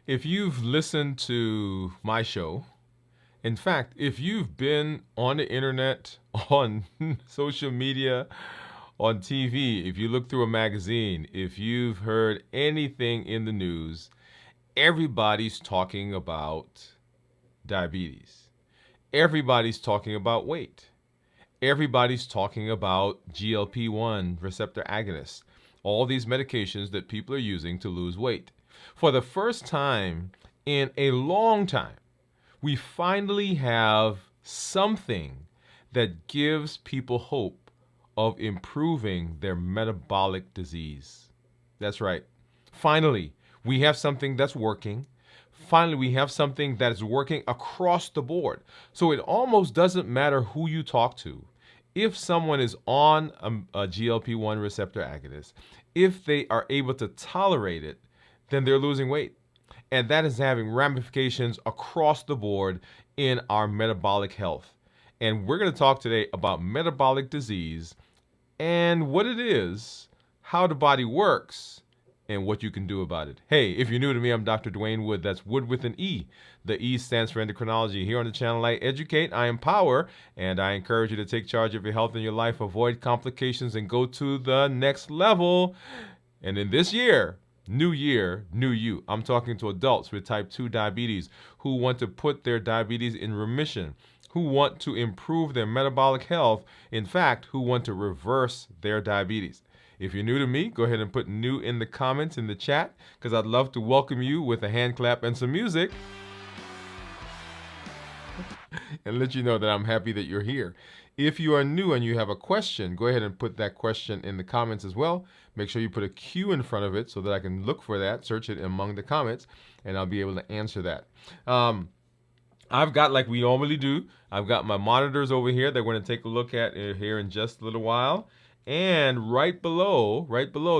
If you've listened to my show, in fact, if you've been on the internet, on social media, on TV, if you look through a magazine, if you've heard anything in the news, everybody's talking about diabetes. Everybody's talking about weight. Everybody's talking about GLP-1 receptor agonists, all these medications that people are using to lose weight. For the first time in a long time, we finally have something that gives people hope of improving their metabolic disease. That's right. Finally, we have something that's working. Finally, we have something that is working across the board. So it almost doesn't matter who you talk to. If someone is on a GLP-1 receptor agonist, if they are able to tolerate it, then they're losing weight. And that is having ramifications across the board in our metabolic health. And we're going to talk today about metabolic disease and what it is, how the body works, and what you can do about it. Hey, if you're new to me, I'm Dr. Dwain Woode. That's Wood with an E. The E stands for endocrinology. Here on the channel, I educate, I empower, and I encourage you to take charge of your health and your life, avoid complications, and go to the next level. And in this year, new you. I'm talking to adults with type 2 diabetes who want to put their diabetes in remission, who want to improve their metabolic health, in fact, who want to reverse their diabetes. If you're new to me, go ahead and put new in the comments in the chat because I'd love to welcome you with a hand clap and some music and let you know that I'm happy that you're here. If you are new and you have a question, go ahead and put that question in the comments as well. Make sure you put a Q in front of it so that I can look for that, search it among the comments, and I'll be able to answer that. I've got, like we normally do, I've got my monitors over here that we're going to take a look at here in just a little while. And right below,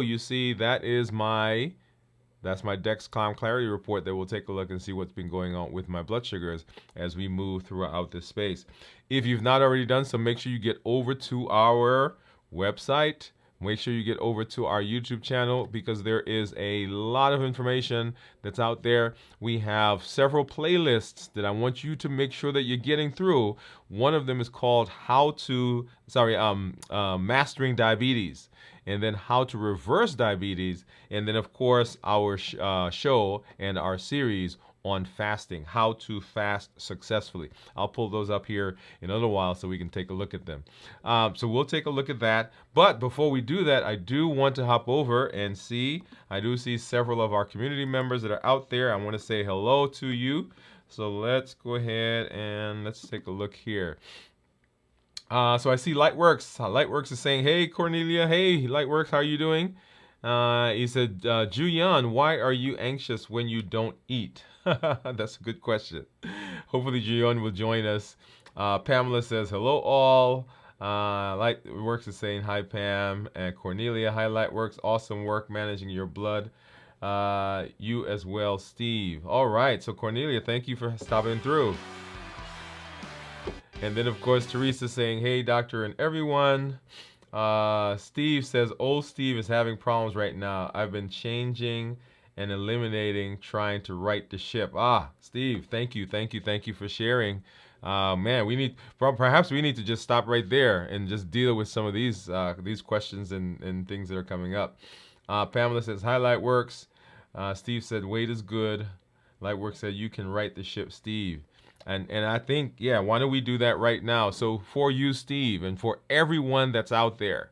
you see that's my Dexcom Clarity Report that we'll take a look and see what's been going on with my blood sugars as we move throughout this space. If you've not already done so, make sure you get over to our website. Make sure you get over to our YouTube channel because there is a lot of information that's out there. We have several playlists that I want you to make sure that you're getting through. One of them is called Mastering Diabetes, and then How to Reverse Diabetes, and then of course our show and our series on fasting, how to fast successfully. I'll pull those up here in a little while so we can take a look at them. So we'll take a look at that. But before we do that, I do want to hop over and I do see several of our community members that are out there. I want to say hello to you. So let's go ahead and let's take a look here. So I see Lightworks. Lightworks is saying, hey, Cornelia. Hey, Lightworks, how are you doing? He said, Julian, why are you anxious when you don't eat? That's a good question. Hopefully Julian will join us. Pamela says, hello all. Lightworks is saying, hi Pam. And Cornelia, hi Lightworks, awesome work managing your blood. You as well, Steve. All right, so Cornelia, thank you for stopping through. And then of course Teresa saying, hey doctor and everyone. Steve says, old Steve is having problems right now. I've been changing and eliminating, trying to right the ship. Steve, thank you for sharing. Man, perhaps we need to just stop right there and just deal with some of these questions and things that are coming up. Pamela says, hi Lightworks. Steve said, weight is good. Lightworks said, you can right the ship, Steve. And I think, yeah, why don't we do that right now? So for you, Steve, and for everyone that's out there,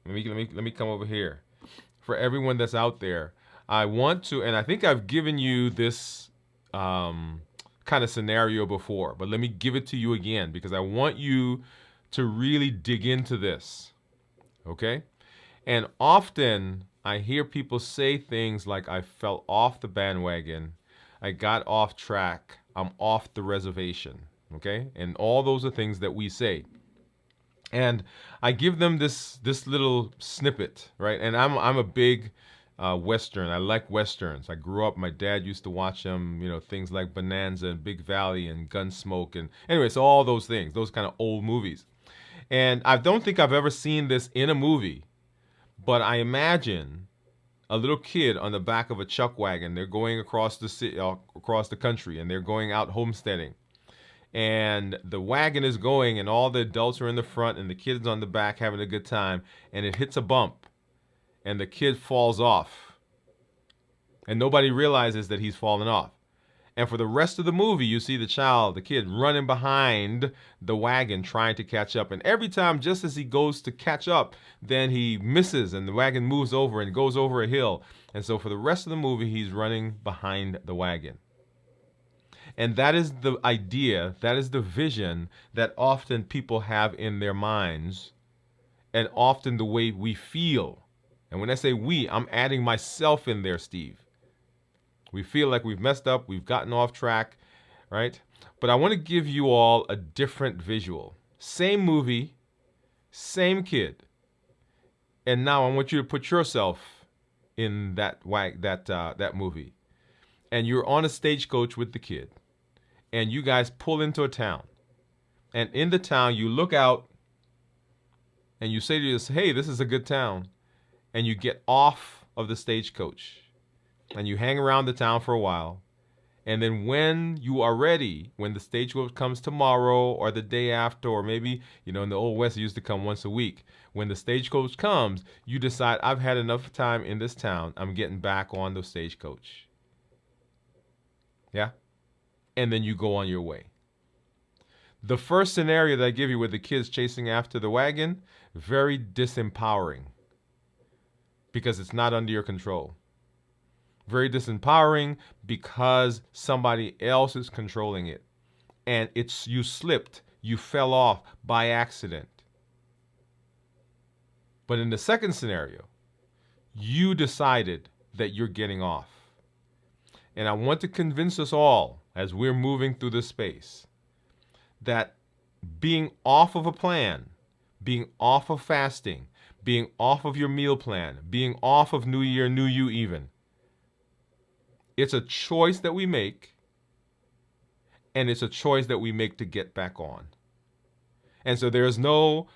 let me come over here. For everyone that's out there, I want to, and I think I've given you this kind of scenario before, but let me give it to you again because I want you to really dig into this, okay? And often I hear people say things like, I fell off the bandwagon, I got off track, I'm off the reservation, okay? And all those are things that we say. And I give them this little snippet, right? And I'm a big Western. I like Westerns. I grew up, my dad used to watch them, things like Bonanza and Big Valley and Gunsmoke. And anyway, so all those things, those kind of old movies. And I don't think I've ever seen this in a movie, but I imagine a little kid on the back of a chuck wagon. They're going across the city, across the country, and they're going out homesteading. And the wagon is going, and all the adults are in the front, and the kid's on the back having a good time. And it hits a bump, and the kid falls off, and nobody realizes that he's fallen off. And for the rest of the movie, you see the kid running behind the wagon trying to catch up. And every time, just as he goes to catch up, then he misses and the wagon moves over and goes over a hill. And so for the rest of the movie, he's running behind the wagon. And that is the idea, that is the vision that often people have in their minds, and often the way we feel. And when I say we, I'm adding myself in there, Steve. We feel like we've messed up, we've gotten off track, right? But I want to give you all a different visual. Same movie, same kid. And now I want you to put yourself in that movie. And you're on a stagecoach with the kid. And you guys pull into a town. And in the town, you look out and you say to yourself, hey, this is a good town. And you get off of the stagecoach. And you hang around the town for a while. And then when you are ready, when the stagecoach comes tomorrow or the day after, or maybe, in the Old West, it used to come once a week. When the stagecoach comes, you decide, I've had enough time in this town. I'm getting back on the stagecoach. Yeah? And then you go on your way. The first scenario that I give you with the kids chasing after the wagon, very disempowering. Because it's not under your control. Very disempowering because somebody else is controlling it. And you slipped, you fell off by accident. But in the second scenario, you decided that you're getting off. And I want to convince us all, as we're moving through this space, that being off of a plan, being off of fasting, being off of your meal plan, being off of New Year, New You even, it's a choice that we make, and it's a choice that we make to get back on. And so there's no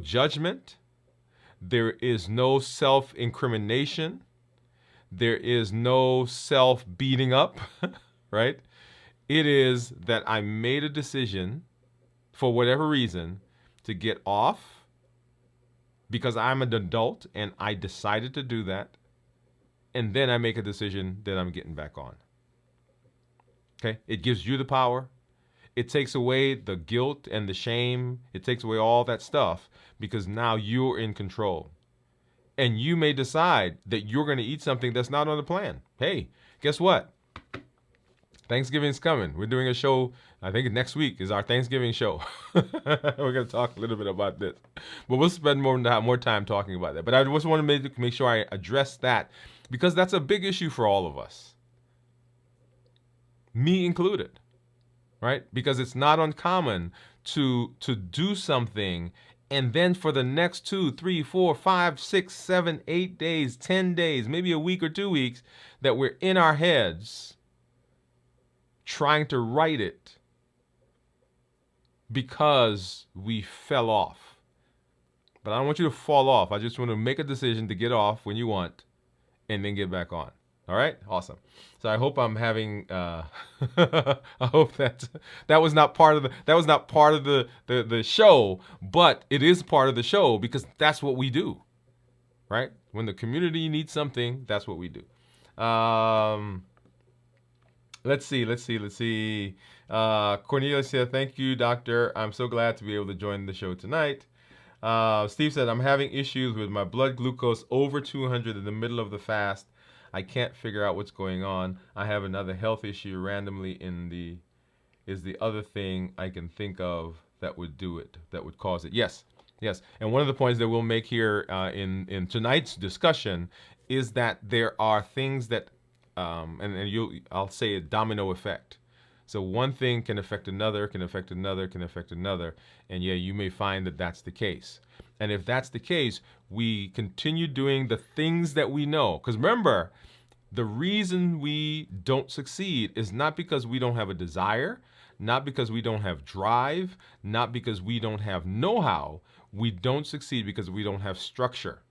judgment. There is no self-incrimination. There is no self-beating up, right? It is that I made a decision, for whatever reason, to get off because I'm an adult and I decided to do that. And then I make a decision that I'm getting back on. Okay? It gives you the power. It takes away the guilt and the shame. It takes away all that stuff because now you're in control. And you may decide that you're going to eat something that's not on the plan. Hey, guess what? Thanksgiving's coming. We're doing a show, I think next week is our Thanksgiving show. We're going to talk a little bit about this. But we'll spend more time talking about that. But I just want to make sure I address that because that's a big issue for all of us. Me included, right? Because it's not uncommon to do something and then for the next 2, 3, 4, 5, 6, 7, 8 days, 10 days, maybe a week or 2 weeks that we're in our heads trying to write it because we fell off. But I don't want you to fall off. I just want to make a decision to get off when you want and then get back on. All right? Awesome. So I hope I'm having I hope that was not part of the show, but it is part of the show because that's what we do. Right? When the community needs something, that's what we do. Let's see. Cornelia said, thank you, doctor. I'm so glad to be able to join the show tonight. Steve said, I'm having issues with my blood glucose over 200 in the middle of the fast. I can't figure out what's going on. I have another health issue randomly is the other thing I can think of that would do it, that would cause it. Yes. And one of the points that we'll make here in tonight's discussion is that there are things that I'll say a domino effect. So one thing can affect another, can affect another, can affect another. And yeah, you may find that that's the case. And if that's the case, we continue doing the things that we know. Because remember, the reason we don't succeed is not because we don't have a desire, not because we don't have drive, not because we don't have know-how. We don't succeed because we don't have structure.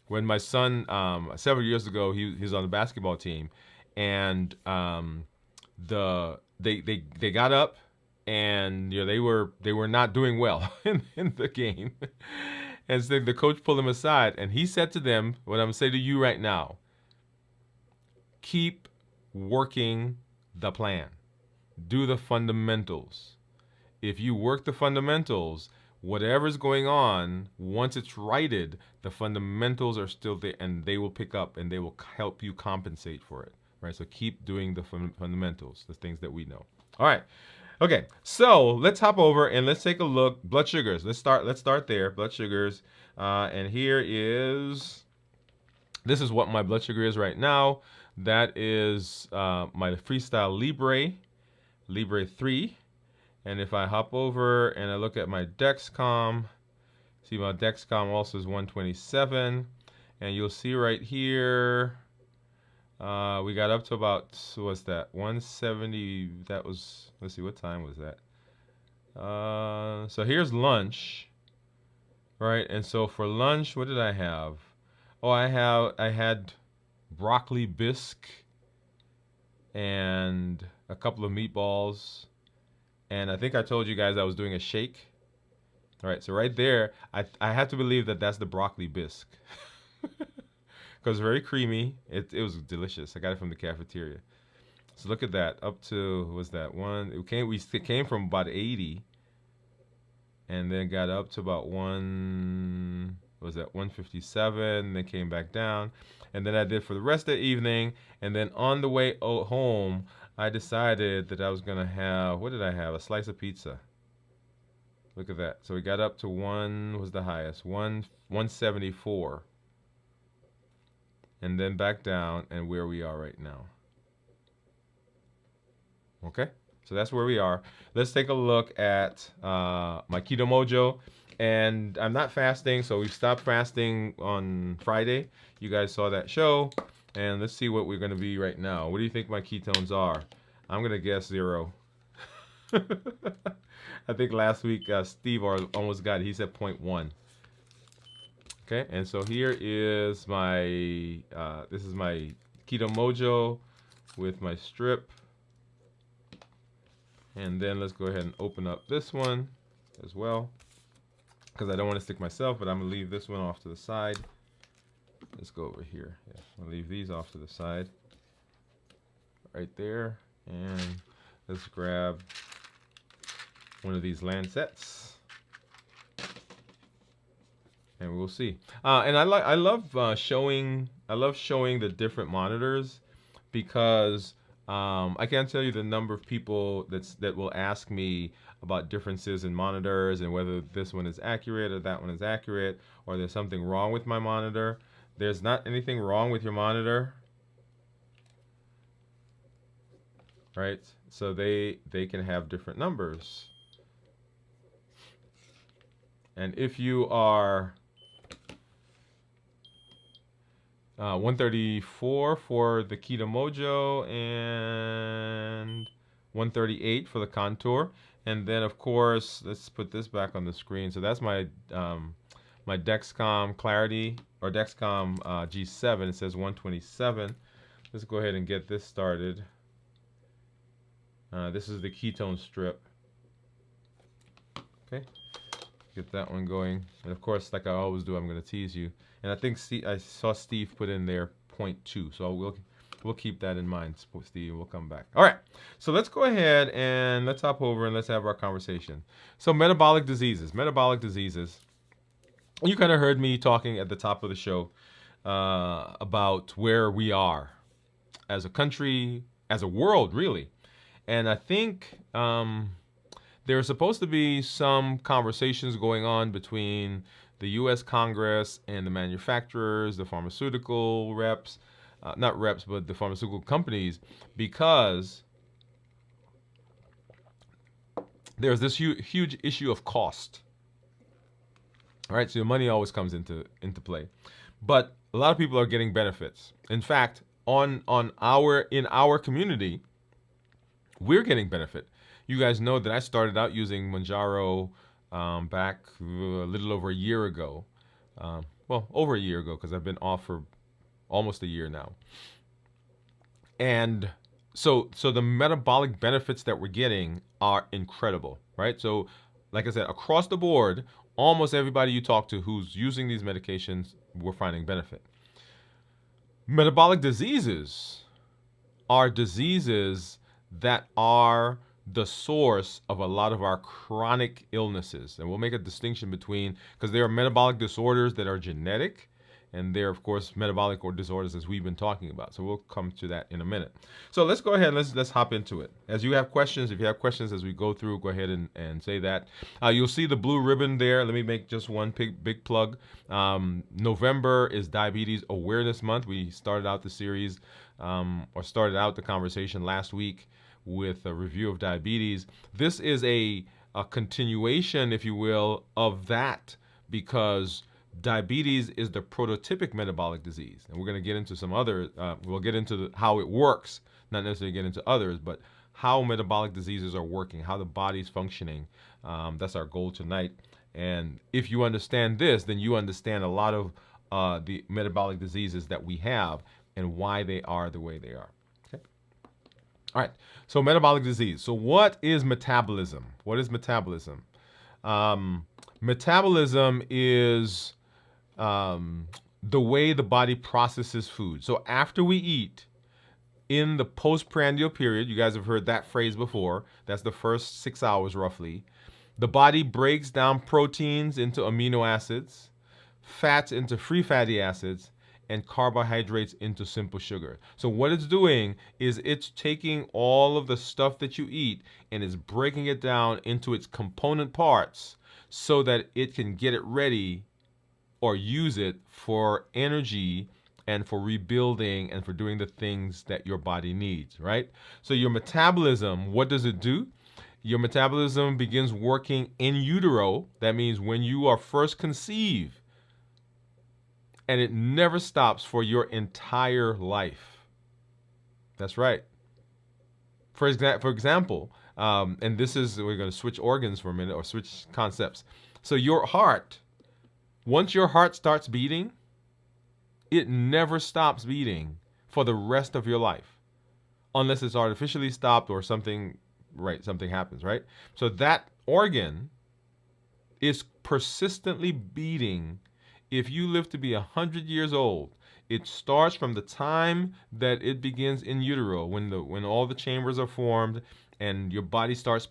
When my son several years ago, he was on the basketball team, and they got up, and they were not doing well in the game, and so the coach pulled him aside, and he said to them, "What I'm gonna say to you right now: keep working the plan, do the fundamentals. If you work the fundamentals, whatever's going on, once it's righted, the fundamentals are still there, and they will pick up and they will help you compensate for it, right? So keep doing the fundamentals, the things that we know. All right. Okay, so let's hop over and let's take a look. Blood sugars. Let's start there. Blood sugars, and this is what my blood sugar is right now. That is my Freestyle Libre 3. And if I hop over and I look at my Dexcom, see my Dexcom also is 127. And you'll see right here, we got up to about, what's that, 170. That was, let's see, what time was that? So here's lunch, right? And so for lunch, what did I have? Oh, I had broccoli bisque and a couple of meatballs. And I think I told you guys I was doing a shake. All right, so right there, I have to believe that that's the broccoli bisque. Because very creamy. It was delicious. I got it from the cafeteria. So look at that. Up to, what was that one? It came from about 80. And then got up to about 157. Then came back down. And then I did for the rest of the evening. And then on the way home, I decided that I was going to have, what did I have? A slice of pizza. Look at that. So we got up to was the highest, 174. And then back down, and where we are right now. Okay? So that's where we are. Let's take a look at my Keto Mojo. And I'm not fasting, so we stopped fasting on Friday. You guys saw that show. And let's see what we're going to be right now. What do you think my ketones are? I'm going to guess 0. I think last week Steve almost got it. He said 0.1. Okay, and so here is my, this is my Keto Mojo with my strip. And then let's go ahead and open up this one as well, because I don't want to stick myself, but I'm going to leave this one off to the side. Let's go over here. Yeah, I'll leave these off to the side. Right there. And let's grab one of these Lancets. And we'll see. And I love showing the different monitors, because I can't tell you the number of people that will ask me about differences in monitors and whether this one is accurate or that one is accurate, or there's something wrong with my monitor. There's not anything wrong with your monitor, right? So they can have different numbers. And if you are 134 for the Keto Mojo and 138 for the Contour, and then of course, let's put this back on the screen. So that's my my Dexcom Clarity, or Dexcom G7. It says 127. Let's go ahead and get this started. This is the ketone strip. Okay, get that one going. And of course, like I always do, I'm going to tease you. And I think I saw Steve put in there 0.2, so we'll keep that in mind, Steve. We'll come back. All right, so let's go ahead and let's hop over and let's have our conversation. So metabolic diseases. You kind of heard me talking at the top of the show about where we are as a country, as a world, really. And I think there are supposed to be some conversations going on between the U.S. Congress and the manufacturers, the pharmaceutical reps, not reps, but the pharmaceutical companies, because there's this huge issue of cost. All right, so your money always comes into play, but a lot of people are getting benefits. In fact, in our community, we're getting benefit. You guys know that I started out using Mounjaro back a little over a year ago. well, over a year ago, because I've been off for almost a year now. And so the metabolic benefits that we're getting are incredible, right? So like I said, across the board, almost everybody you talk to who's using these medications, we're finding benefit. Metabolic diseases are diseases that are the source of a lot of our chronic illnesses. And we'll make a distinction between, because there are metabolic disorders that are genetic, and there are, of course, metabolic or disorders as we've been talking about. So we'll come to that in a minute. So let's go ahead. Let's hop into it. As you have questions, if you have questions as we go through, go ahead and say that. You'll see the blue ribbon there. Let me make just one big plug. November is Diabetes Awareness Month. We started out the series, or started out the conversation last week with a review of diabetes. This is a continuation, if you will, of that, because diabetes is the prototypic metabolic disease. And we're going to get into some other, we'll get into how it works, not necessarily get into others, but how metabolic diseases are working, how the body's functioning. That's our goal tonight. And if you understand this, then you understand a lot of the metabolic diseases that we have and why they are the way they are. Okay. All right. So metabolic disease. So what is metabolism? What is metabolism? Metabolism is the way the body processes food. So after we eat, in the postprandial period, you guys have heard that phrase before, that's the first 6 hours roughly, the body breaks down proteins into amino acids, fats into free fatty acids, and carbohydrates into simple sugar. So what it's doing is it's taking all of the stuff that you eat and it's breaking it down into its component parts so that it can get it ready or use it for energy and for rebuilding and for doing the things that your body needs, right? So your metabolism, what does it do? Your metabolism begins working in utero. That means when you are first conceived, and it never stops for your entire life. That's right. For example, and this is, we're going to switch organs for a minute or switch concepts. So your heart, once your heart starts beating, it never stops beating for the rest of your life, unless it's artificially stopped or something, right? Something happens, right? So that organ is persistently beating. If you live to be 100 years old, it starts from the time that it begins in utero, when all the chambers are formed and your body starts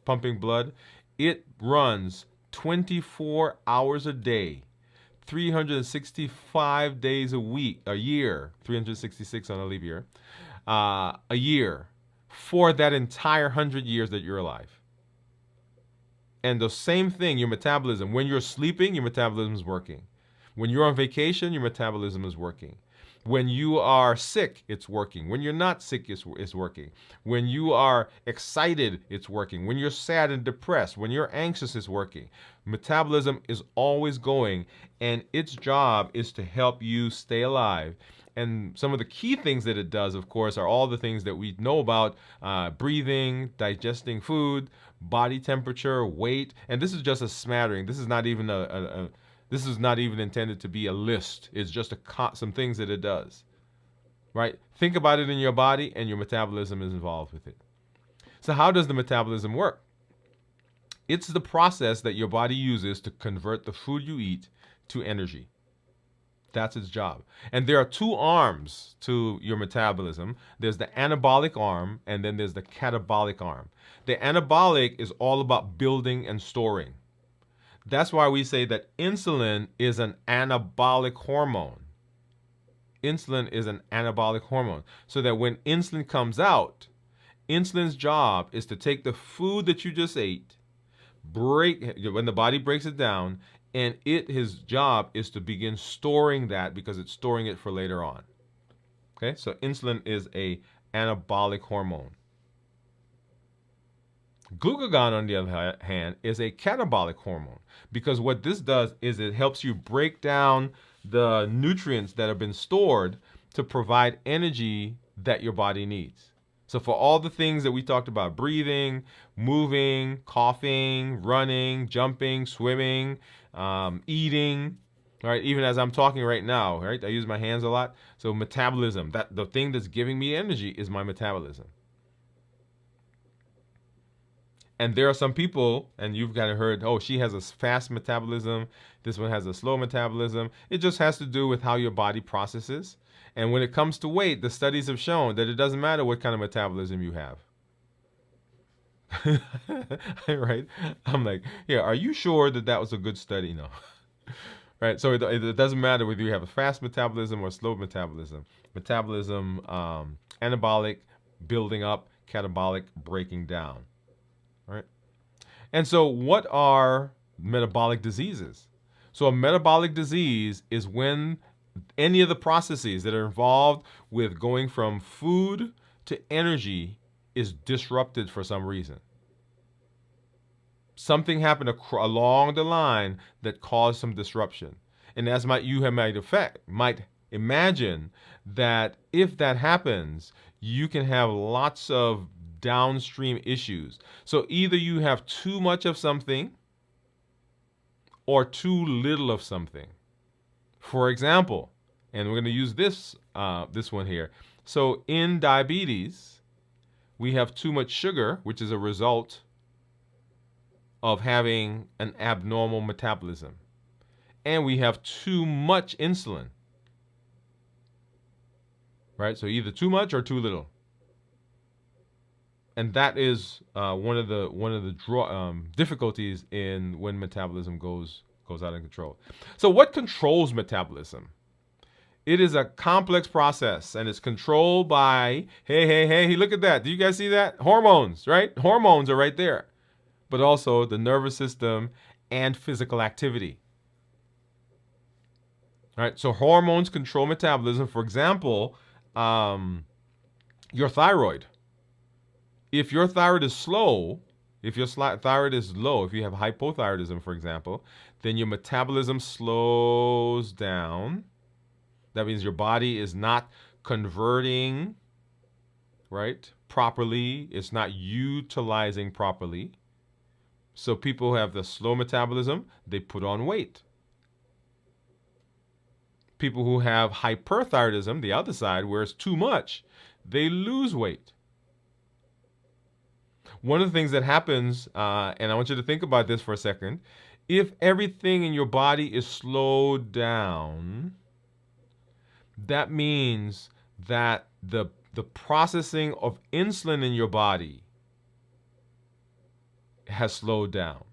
pumping blood. It runs 24 hours a day, 365 days a year, 366 on a leap year, a year, for that entire 100 years that you're alive. And the same thing, your metabolism. When you're sleeping, your metabolism is working. When you're on vacation, your metabolism is working. When you are sick, it's working. When you're not sick, it's working. When you are excited, it's working. When you're sad and depressed, when you're anxious, it's working. Metabolism is always going, and its job is to help you stay alive. And some of the key things that it does, of course, are all the things that we know about: breathing, digesting food, body temperature, weight. And this is just a smattering. This is not even this is not even intended to be a list. It's just some things that it does, right? Think about it in your body, and your metabolism is involved with it. So how does the metabolism work? It's the process that your body uses to convert the food you eat to energy. That's its job. And there are two arms to your metabolism. There's the anabolic arm, and then there's the catabolic arm. The anabolic is all about building and storing. That's why we say that insulin is an anabolic hormone. Insulin is an anabolic hormone. So that when insulin comes out, insulin's job is to take the food that you just ate, when the body breaks it down, and his job is to begin storing that, because it's storing it for later on. Okay, so insulin is a anabolic hormone. Glucagon, on the other hand, is a catabolic hormone, because what this does is it helps you break down the nutrients that have been stored to provide energy that your body needs. So for all the things that we talked about, breathing, moving, coughing, running, jumping, swimming, eating, All right, even as I'm talking right now, right? I use my hands a lot. So metabolism, that the thing that's giving me energy is my metabolism. And there are some people, and you've kind of heard, oh, she has a fast metabolism. This one has a slow metabolism. It just has to do with how your body processes. And when it comes to weight, the studies have shown that it doesn't matter what kind of metabolism you have. Right? I'm like, yeah, are you sure that that was a good study? No. Right? So it doesn't matter whether you have a fast metabolism or slow metabolism. Metabolism, anabolic, building up, catabolic, breaking down. Right? And so, what are metabolic diseases? So, a metabolic disease is when any of the processes that are involved with going from food to energy is disrupted for some reason. Something happened along the line that caused some disruption. And as you might imagine that if that happens, you can have lots of downstream issues. So either you have too much of something or too little of something. For example, and we're going to use this one here. So in diabetes, we have too much sugar, which is a result of having an abnormal metabolism. And we have too much insulin. Right? So either too much or too little. And that is one of the difficulties in when metabolism goes out of control. So what controls metabolism? It is a complex process, and it's controlled by, hey, look at that. Do you guys see that? Hormones, right? Hormones are right there. But also the nervous system and physical activity. All right, so hormones control metabolism. For example, your thyroid. If your thyroid is slow, if your thyroid is low, if you have hypothyroidism, for example, then your metabolism slows down. That means your body is not converting, right, properly. It's not utilizing properly. So people who have the slow metabolism, they put on weight. People who have hyperthyroidism, the other side, where it's too much, they lose weight. One of the things that happens, and I want you to think about this for a second, if everything in your body is slowed down, that means that the processing of insulin in your body has slowed down.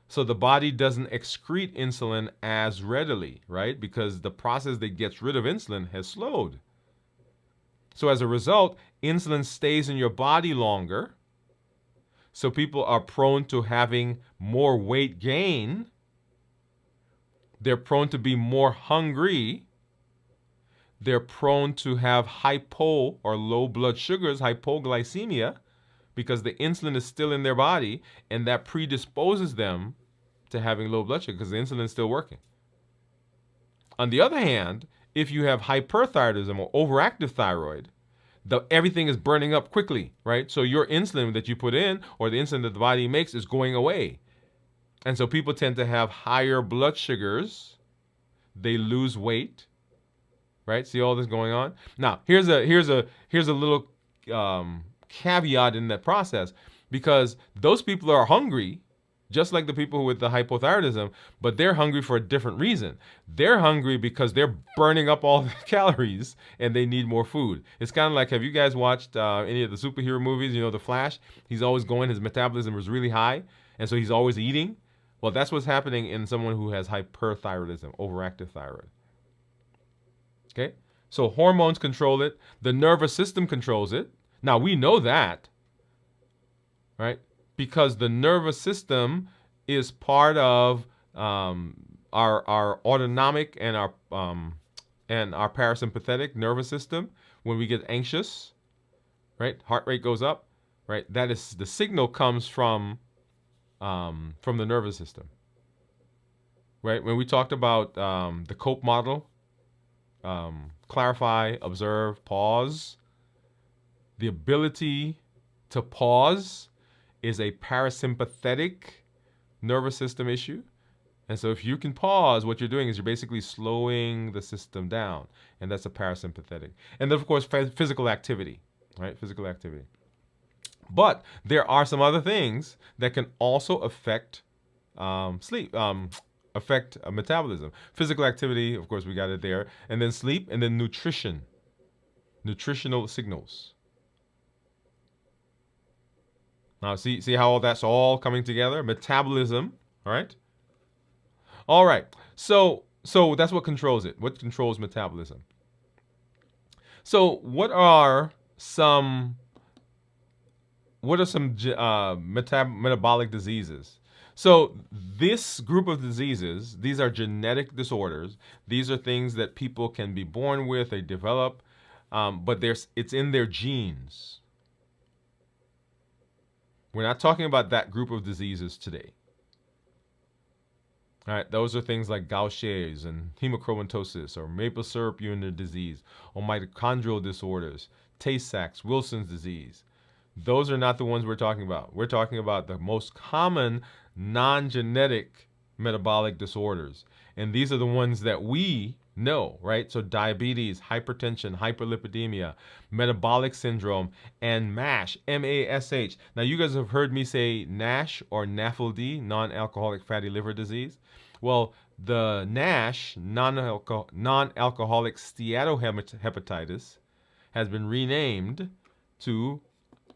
So the body doesn't excrete insulin as readily, right? Because the process that gets rid of insulin has slowed. So as a result, insulin stays in your body longer. So people are prone to having more weight gain. They're prone to be more hungry. They're prone to have hypo or low blood sugars, hypoglycemia, because the insulin is still in their body, and that predisposes them to having low blood sugar because the insulin is still working. On the other hand, if you have hyperthyroidism or overactive thyroid, everything is burning up quickly, right? So your insulin that you put in or the insulin that the body makes is going away. And so people tend to have higher blood sugars. They lose weight, right? See all this going on? Now, here's a little caveat in that process, because those people are hungry, just like the people with the hypothyroidism, but they're hungry for a different reason. They're hungry because they're burning up all the calories and they need more food. It's kind of like, have you guys watched any of the superhero movies? You know, The Flash? He's always going, his metabolism is really high, and so he's always eating. Well, that's what's happening in someone who has hyperthyroidism, overactive thyroid. Okay? So hormones control it. The nervous system controls it. Now, we know that, right? Because the nervous system is part of our autonomic and our parasympathetic nervous system. When we get anxious, right, heart rate goes up, right. That is, the signal comes from the nervous system, right. When we talked about the COPE model, clarify, observe, pause. The ability to pause is a parasympathetic nervous system issue. And so if you can pause, what you're doing is you're basically slowing the system down. And that's a parasympathetic. And then, of course, physical activity, right? Physical activity. But there are some other things that can also affect sleep, affect metabolism. Physical activity, of course, we got it there. And then sleep, and then nutrition, nutritional signals. Now, see how all that's all coming together? Metabolism, all right? All right. So that's what controls it. What controls metabolism? So what are some metabolic diseases? So this group of diseases, these are genetic disorders. These are things that people can be born with, they develop, but it's in their genes. We're not talking about that group of diseases today. All right, those are things like Gaucher's and hemochromatosis or maple syrup urine disease or mitochondrial disorders, Tay-Sachs, Wilson's disease. Those are not the ones we're talking about. We're talking about the most common non-genetic metabolic disorders. And these are the ones that we know, right? So diabetes, hypertension, hyperlipidemia, metabolic syndrome, and MASH, M-A-S-H. Now, you guys have heard me say NASH or NAFLD, non-alcoholic fatty liver disease. Well, the NASH, non-alcoholic steatohepatitis, has been renamed to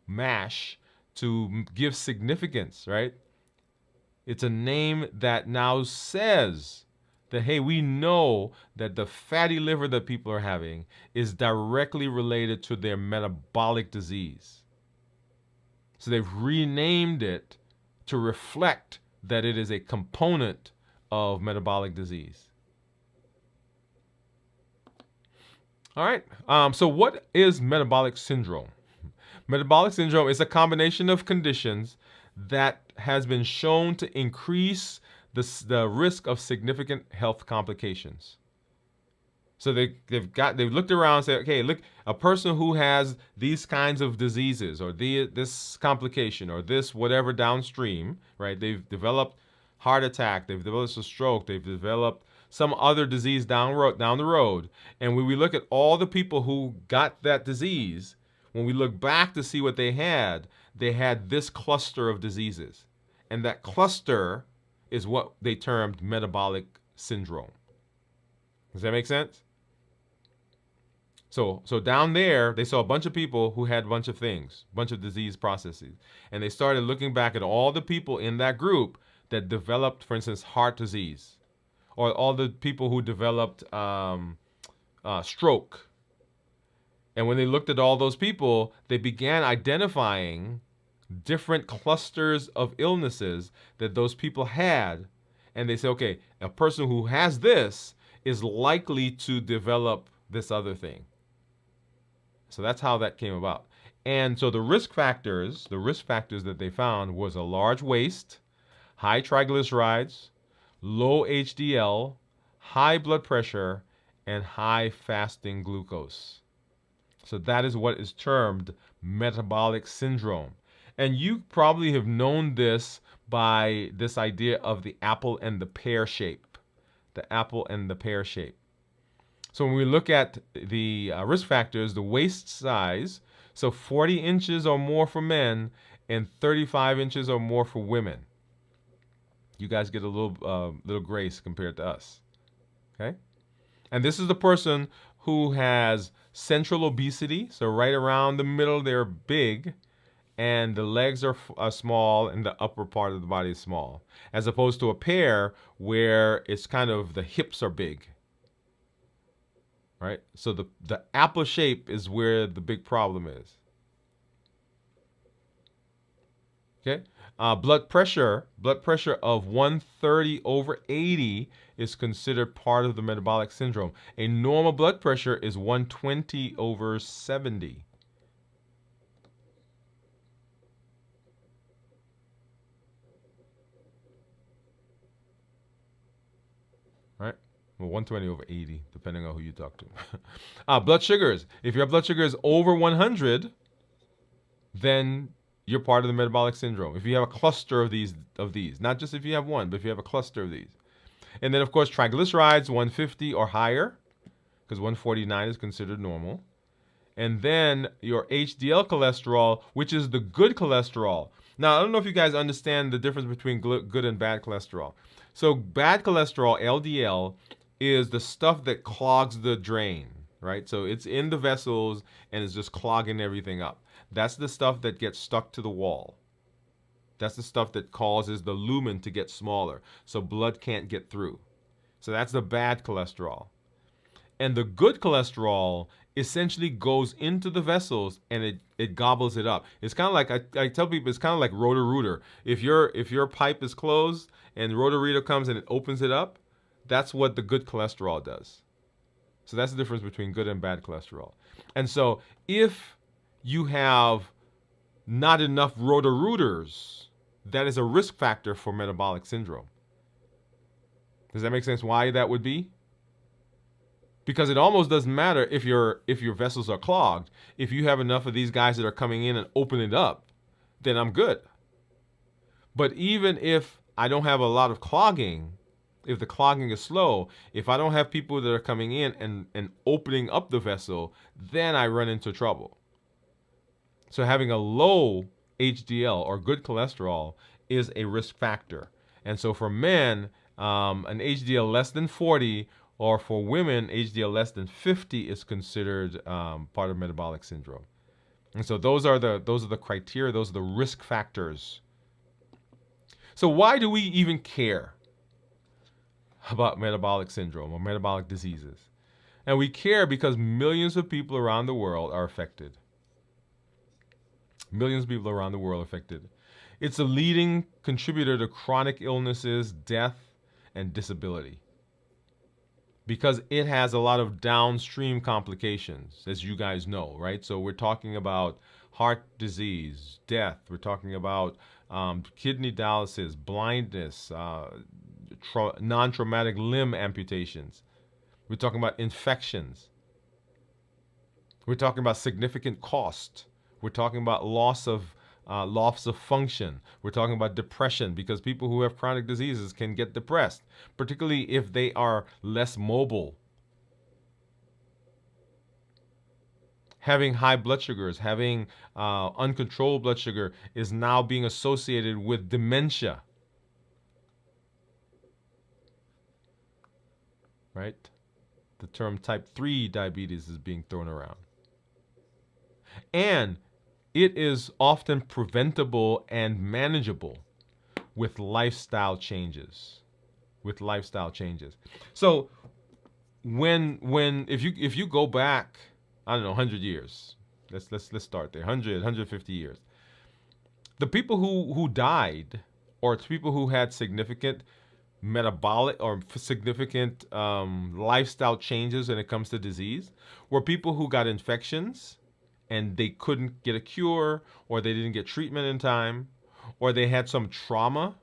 MASH to give significance, right? It's a name that now says that, hey, we know that the fatty liver that people are having is directly related to their metabolic disease. So they've renamed it to reflect that it is a component of metabolic disease. All right. So what is metabolic syndrome? Metabolic syndrome is a combination of conditions that has been shown to increase the risk of significant health complications. So they've looked around and said, okay, look, a person who has these kinds of diseases or this complication or this whatever downstream, right? They've developed heart attack, they've developed a stroke, they've developed some other disease down the road. And when we look at all the people who got that disease, when we look back to see what they had this cluster of diseases. And that cluster is what they termed metabolic syndrome. Does that make sense? So down there, they saw a bunch of people who had a bunch of things, a bunch of disease processes. And they started looking back at all the people in that group that developed, for instance, heart disease, or all the people who developed stroke. And when they looked at all those people, they began identifying different clusters of illnesses that those people had. And they say, okay, a person who has this is likely to develop this other thing. So that's how that came about. And so the risk factors that they found was a large waist, high triglycerides, low HDL, high blood pressure, and high fasting glucose. So that is what is termed metabolic syndrome. And you probably have known this by this idea of the apple and the pear shape. The apple and the pear shape. So when we look at the risk factors, the waist size, so 40 inches or more for men and 35 inches or more for women. You guys get a little grace compared to us. Okay? And this is the person who has central obesity, so right around the middle they're big, and the legs are small and the upper part of the body is small, as opposed to a pear where it's kind of the hips are big. Right? So the apple shape is where the big problem is. Okay? Blood pressure of 130/80 is considered part of the metabolic syndrome. A normal blood pressure is 120/70. Right? Well, 120/80, depending on who you talk to. Blood sugars. If your blood sugar is over 100, then you're part of the metabolic syndrome. If you have a cluster of these, not just if you have one, but if you have a cluster of these. And then, of course, triglycerides, 150 or higher, because 149 is considered normal. And then your HDL cholesterol, which is the good cholesterol. Now, I don't know if you guys understand the difference between good and bad cholesterol. So bad cholesterol, LDL, is the stuff that clogs the drain, right? So it's in the vessels and it's just clogging everything up. That's the stuff that gets stuck to the wall. That's the stuff that causes the lumen to get smaller, so blood can't get through. So that's the bad cholesterol. And the good cholesterol essentially goes into the vessels and it gobbles it up. It's kind of like I tell people it's kind of like rotor-rooter. If your pipe is closed and rotor-rooter comes and it opens it up, that's what the good cholesterol does. So that's the difference between good and bad cholesterol. And so if you have not enough rotor-rooters, that is a risk factor for metabolic syndrome. Does that make sense why that would be? Because it almost doesn't matter if your vessels are clogged. If you have enough of these guys that are coming in and open it up, then I'm good. But even if I don't have a lot of clogging, if the clogging is slow, if I don't have people that are coming in and opening up the vessel, then I run into trouble. So having a low HDL or good cholesterol is a risk factor. And so for men, an HDL less than 40, or for women, HDL less than 50 is considered part of metabolic syndrome. And so those are the criteria, those are the risk factors. So why do we even care about metabolic syndrome or metabolic diseases? And we care because millions of people around the world are affected. Millions of people around the world are affected. It's a leading contributor to chronic illnesses, death, and disability, because it has a lot of downstream complications, as you guys know, right? So we're talking about heart disease, death. We're talking about kidney dialysis, blindness, non-traumatic limb amputations. We're talking about infections. We're talking about significant cost. We're talking about loss of function. We're talking about depression, because people who have chronic diseases can get depressed, particularly if they are less mobile. Having high blood sugars, having uncontrolled blood sugar is now being associated with dementia. Right? The term type 3 diabetes is being thrown around. And it is often preventable and manageable with lifestyle changes. So if you go back, I don't know, 100 years. Let's start there. 150 years. The people who died, or people who had significant metabolic or significant lifestyle changes when it comes to disease, were people who got infections and they couldn't get a cure, or they didn't get treatment in time, or they had some trauma.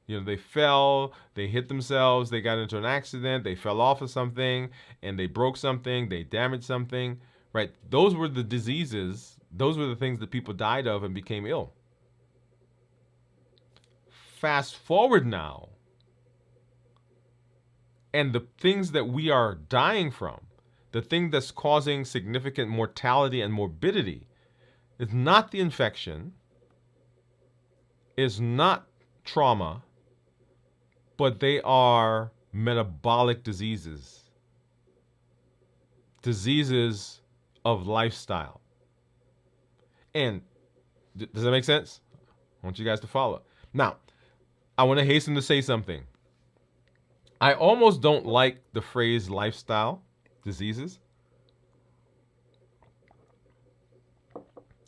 They fell, they hit themselves, they got into an accident, they fell off of something, and they broke something, they damaged something, right? Those were the diseases, those were the things that people died of and became ill. Fast forward now, and the things that we are dying from, the thing that's causing significant mortality and morbidity, is not the infection, is not trauma, but they are metabolic diseases. Diseases of lifestyle. And does that make sense? I want you guys to follow. Now, I want to hasten to say something. I almost don't like the phrase lifestyle diseases.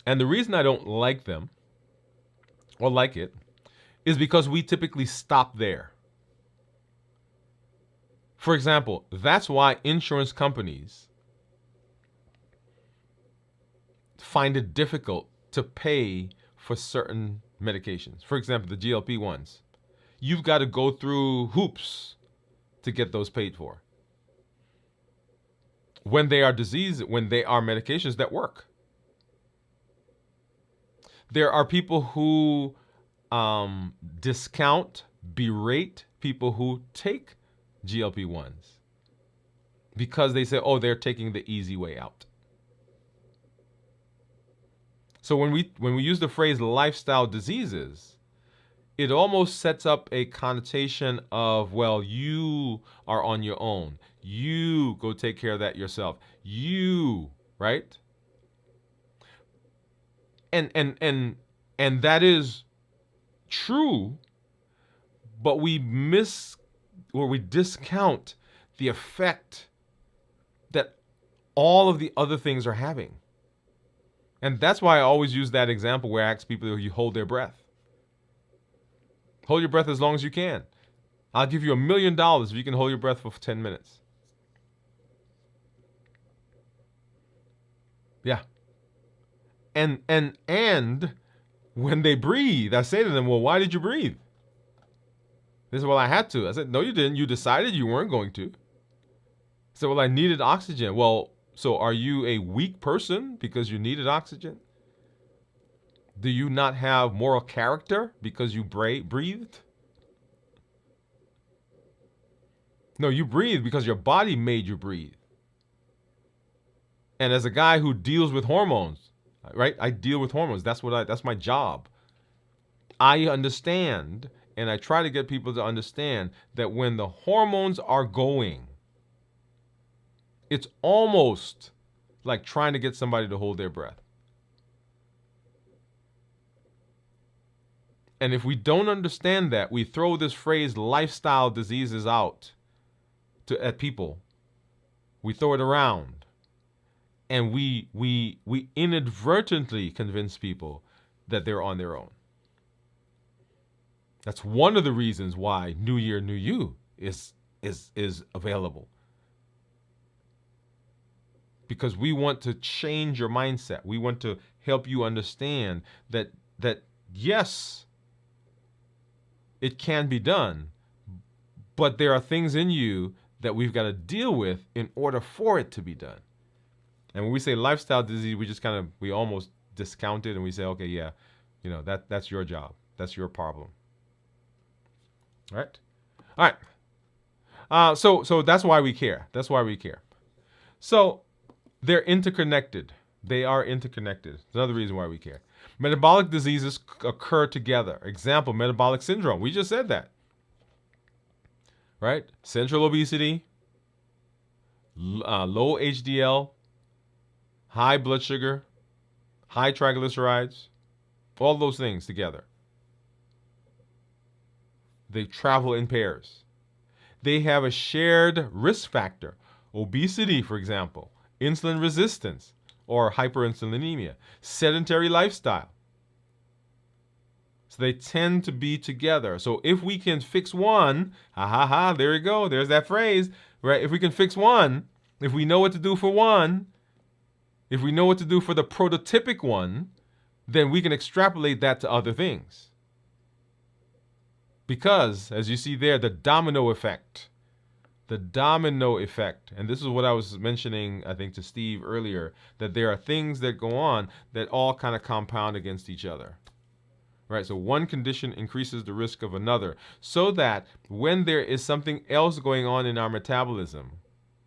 And the reason I don't like them, or like it, is because we typically stop there. For example, that's why insurance companies find it difficult to pay for certain medications. For example, the GLP-1s. You've got to go through hoops to get those paid for, when they are medications that work. There are people who discount, berate people who take GLP-1s because they say, oh, they're taking the easy way out. So when we use the phrase lifestyle diseases, it almost sets up a connotation of, well, you are on your own. You go take care of that yourself. You, right? And that is true, but we discount the effect that all of the other things are having. And that's why I always use that example where I ask people if you hold their breath. Hold your breath as long as you can. I'll give you $1 million if you can hold your breath for 10 minutes. Yeah. And when they breathe, I say to them, well, why did you breathe? They said, well, I had to. I said, no, you didn't. You decided you weren't going to. I said, well, I needed oxygen. Well, so are you a weak person because you needed oxygen? Do you not have moral character because you breathed? No, you breathed because your body made you breathe. And as a guy who deals with hormones, right? I deal with hormones. That's my job. I understand, and I try to get people to understand that when the hormones are going, it's almost like trying to get somebody to hold their breath. And if we don't understand that, we throw this phrase lifestyle diseases out at people. We throw it around. And we inadvertently convince people that they're on their own. That's one of the reasons why New Year, New You is available. Because we want to change your mindset. We want to help you understand that yes, it can be done, but there are things in you that we've got to deal with in order for it to be done. And when we say lifestyle disease, we almost discount it and we say, okay, yeah, that's your job. That's your problem. All right. So that's why we care. That's why we care. So they're interconnected. They are interconnected. It's another reason why we care. Metabolic diseases occur together. Example, metabolic syndrome. We just said that. Right? Central obesity, low HDL, high blood sugar, high triglycerides, all those things together. They travel in pairs. They have a shared risk factor. Obesity, for example, insulin resistance, or hyperinsulinemia, sedentary lifestyle. So they tend to be together. So if we can fix one, there we go. There's that phrase, right? If we can fix one, if we know what to do for one, if we know what to do for the prototypic one, then we can extrapolate that to other things. Because, as you see there, the domino effect, and this is what I was mentioning, I think, to Steve earlier, that there are things that go on that all kind of compound against each other. Right? So one condition increases the risk of another, so that when there is something else going on in our metabolism,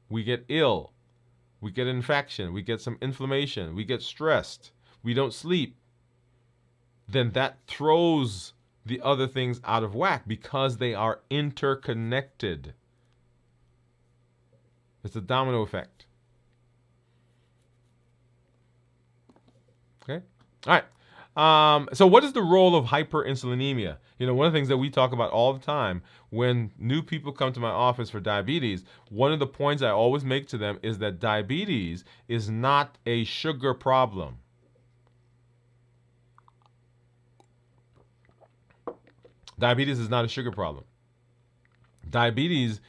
we get ill, we get infection, we get some inflammation, we get stressed, we don't sleep, then that throws the other things out of whack because they are interconnected. It's a domino effect. Okay? All right. So what is the role of hyperinsulinemia? One of the things that we talk about all the time when new people come to my office for diabetes, one of the points I always make to them is that diabetes is not a sugar problem. Diabetes is not a sugar problem. Diabetes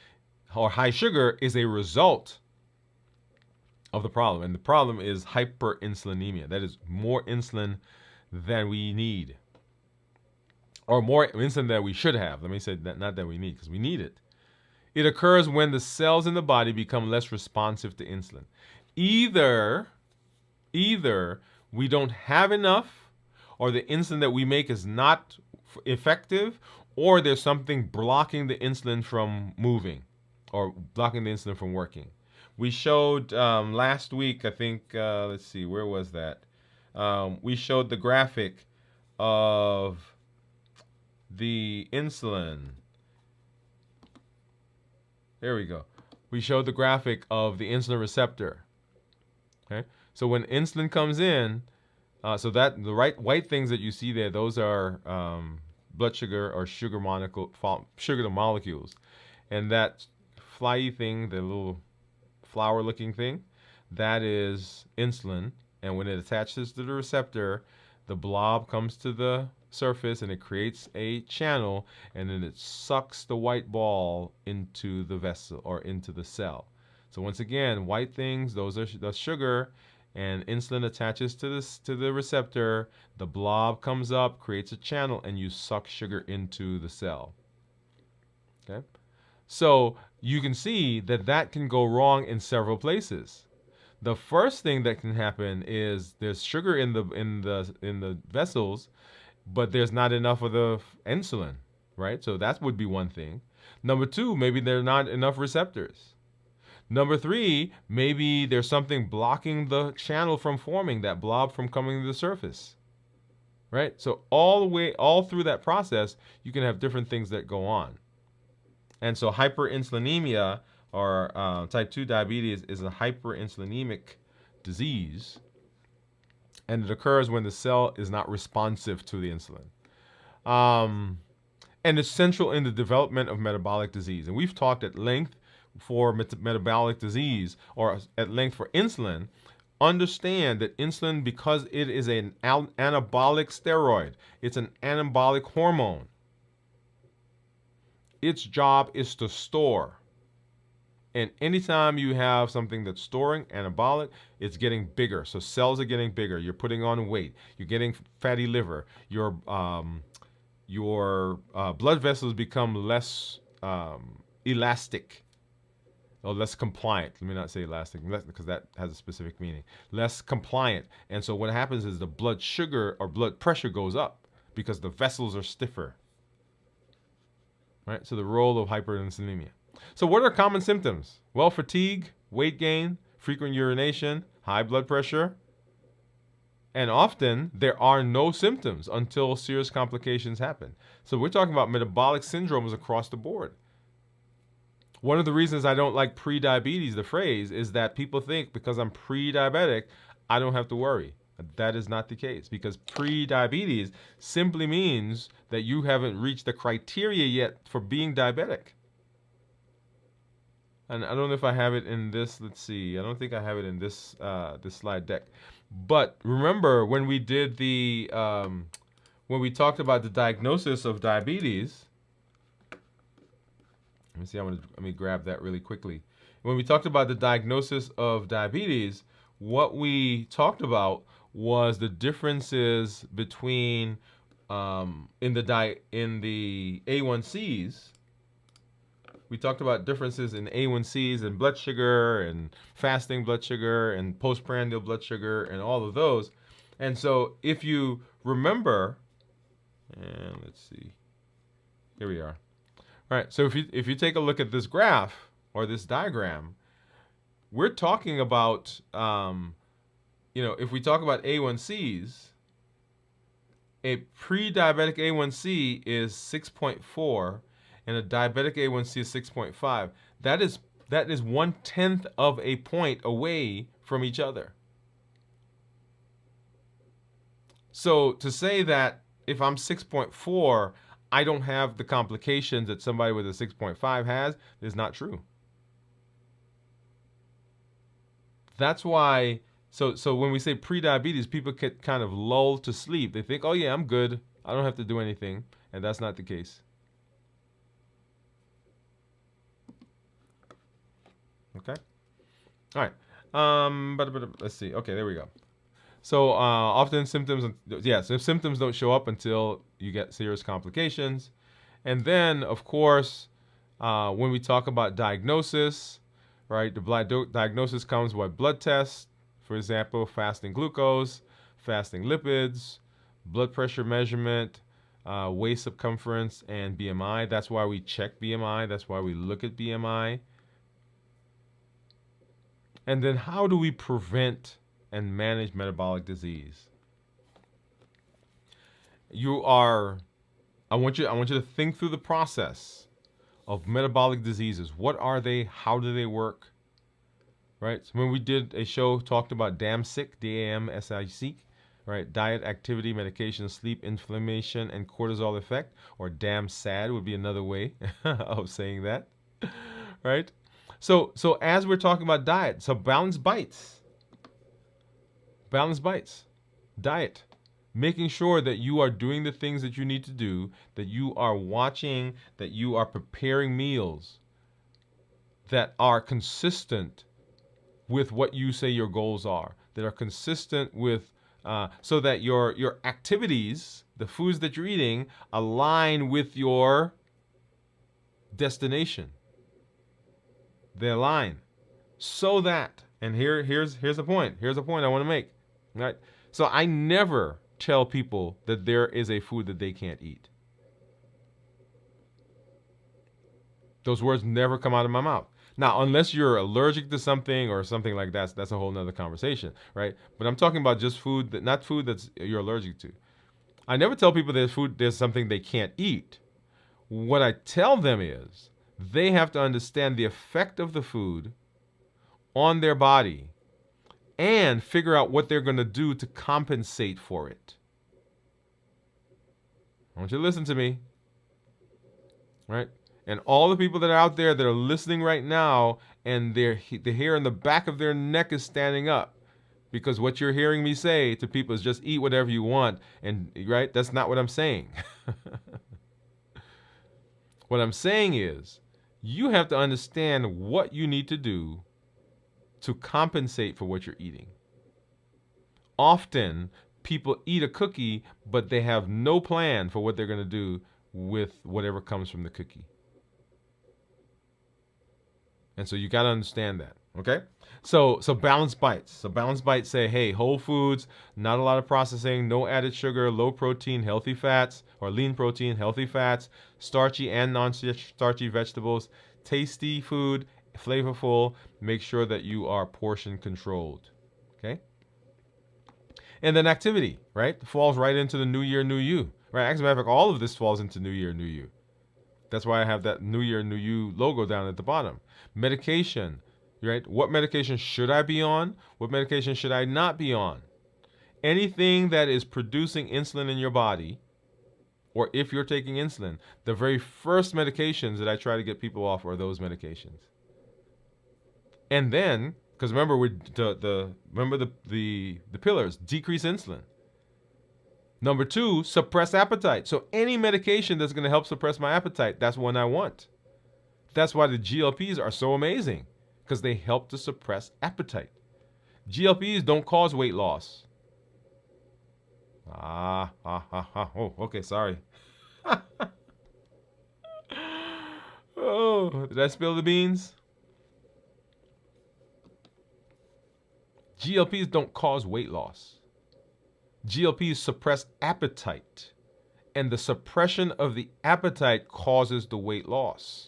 or high sugar is a result of the problem. And the problem is hyperinsulinemia. That is more insulin than we need. Or more insulin than we should have. Let me say that, not that we need, because we need it. It occurs when the cells in the body become less responsive to insulin. Either we don't have enough, or the insulin that we make is not effective, or there's something blocking the insulin from moving. or blocking the insulin from working. We showed last week, I think, let's see, where was that? We showed the graphic of the insulin. There we go. We showed the graphic of the insulin receptor. Okay, so when insulin comes in, so that the white things that you see there, those are blood sugar or sugar molecules, and that flyy thing, the little flower-looking thing, that is insulin. And when it attaches to the receptor, the blob comes to the surface and it creates a channel, and then it sucks the white ball into the vessel or into the cell. So once again, white things, those are the sugar, and insulin attaches to the receptor. The blob comes up, creates a channel, and you suck sugar into the cell. Okay, so you can see that that can go wrong in several places. The first thing that can happen is there's sugar in the vessels, but there's not enough of the insulin, right? So that would be one thing. Number two, maybe there are not enough receptors. Number three, maybe there's something blocking the channel from forming, that blob from coming to the surface, right? So all through that process, you can have different things that go on. And so hyperinsulinemia, or type 2 diabetes, is a hyperinsulinemic disease, and it occurs when the cell is not responsive to the insulin. And it's central in the development of metabolic disease. And we've talked at length for metabolic disease, or at length for insulin. Understand that insulin, because it is an anabolic steroid, it's an anabolic hormone. Its job is to store. And anytime you have something that's storing, anabolic, it's getting bigger. So cells are getting bigger. You're putting on weight. You're getting fatty liver. Your blood vessels become less elastic, or less compliant. Let me not say elastic, because that has a specific meaning. Less compliant. And so what happens is the blood sugar or blood pressure goes up because the vessels are stiffer. Right? So the role of hyperinsulinemia. So what are common symptoms? Well, fatigue, weight gain, frequent urination, high blood pressure. And often there are no symptoms until serious complications happen. So we're talking about metabolic syndromes across the board. One of the reasons I don't like pre-diabetes, the phrase, is that people think because I'm pre-diabetic, I don't have to worry. That is not the case, because pre-diabetes simply means that you haven't reached the criteria yet for being diabetic. And I don't know if I have it in this. Let's see. I don't think I have it in this this slide deck. But remember when we did the when we talked about the diagnosis of diabetes. Let me see. Let me grab that really quickly. When we talked about the diagnosis of diabetes, what we talked about was the differences between in the A1Cs. We talked about differences in A1Cs and blood sugar and fasting blood sugar and postprandial blood sugar and all of those. And so if you remember, and let's see, here we are. All right, so if you take a look at this graph or this diagram, we're talking about, if we talk about A1Cs, a pre-diabetic A1C is 6.4, and a diabetic A1C is 6.5. That is 1/10 of a point away from each other. So to say that if I'm 6.4, I don't have the complications that somebody with a 6.5 has is not true. That's why, so when we say pre-diabetes, people get kind of lulled to sleep. They think, oh yeah, I'm good. I don't have to do anything. And that's not the case. Okay. All right. But let's see. Okay, there we go. So often symptoms, so symptoms don't show up until you get serious complications. And then, of course, when we talk about diagnosis, right, the diagnosis comes by blood tests, for example, fasting glucose, fasting lipids, blood pressure measurement, waist circumference, and BMI. That's why we check BMI. That's why we look at BMI. And then how do we prevent and manage metabolic disease? I want you to think through the process of metabolic diseases. What are they? How do they work? Right? So when we did a show talked about DAMSIC, DAMSIC, right? Diet, activity, medication, sleep, inflammation, and cortisol effect, or DAMSAD would be another way of saying that, right? So as we're talking about diet, so balanced bites, diet, making sure that you are doing the things that you need to do, that you are watching, that you are preparing meals that are consistent with what you say your goals are, that are consistent with, so that your activities, the foods that you're eating, align with your destination. They align, so that, and here's the point. Here's the point I want to make. Right? So I never tell people that there is a food that they can't eat. Those words never come out of my mouth. Now, unless you're allergic to something or something like that, that's a whole nother conversation, right? But I'm talking about just food that, not food that's you're allergic to. I never tell people there's something they can't eat. What I tell them is they have to understand the effect of the food on their body and figure out what they're going to do to compensate for it. I want you to listen to me, right? And all the people that are out there that are listening right now, and the hair in the back of their neck is standing up, because what you're hearing me say to people is just eat whatever you want, and right? That's not what I'm saying. What I'm saying is you have to understand what you need to do to compensate for what you're eating. Often people eat a cookie, but they have no plan for what they're going to do with whatever comes from the cookie. And so you got to understand that, okay? So balanced bites. So balanced bites say, hey, whole foods, not a lot of processing, no added sugar, low protein, healthy fats, or lean protein, healthy fats, starchy and non-starchy vegetables, tasty food, flavorful. Make sure that you are portion controlled, okay? And then activity, right? Falls right into the New Year, New You, right? As a matter of fact, all of this falls into New Year, New You. That's why I have that New Year, New You logo down at the bottom. Medication, right? What medication should I be on? What medication should I not be on? Anything that is producing insulin in your body, or if you're taking insulin, the very first medications that I try to get people off are those medications. And then, because remember the pillars: decrease insulin. Number 2, suppress appetite. So any medication that's going to help suppress my appetite, that's one I want. That's why the GLPs are so amazing, because they help to suppress appetite. GLPs don't cause weight loss. Oh, okay, sorry. Oh, did I spill the beans? GLPs don't cause weight loss. GLPs suppress appetite, and the suppression of the appetite causes the weight loss.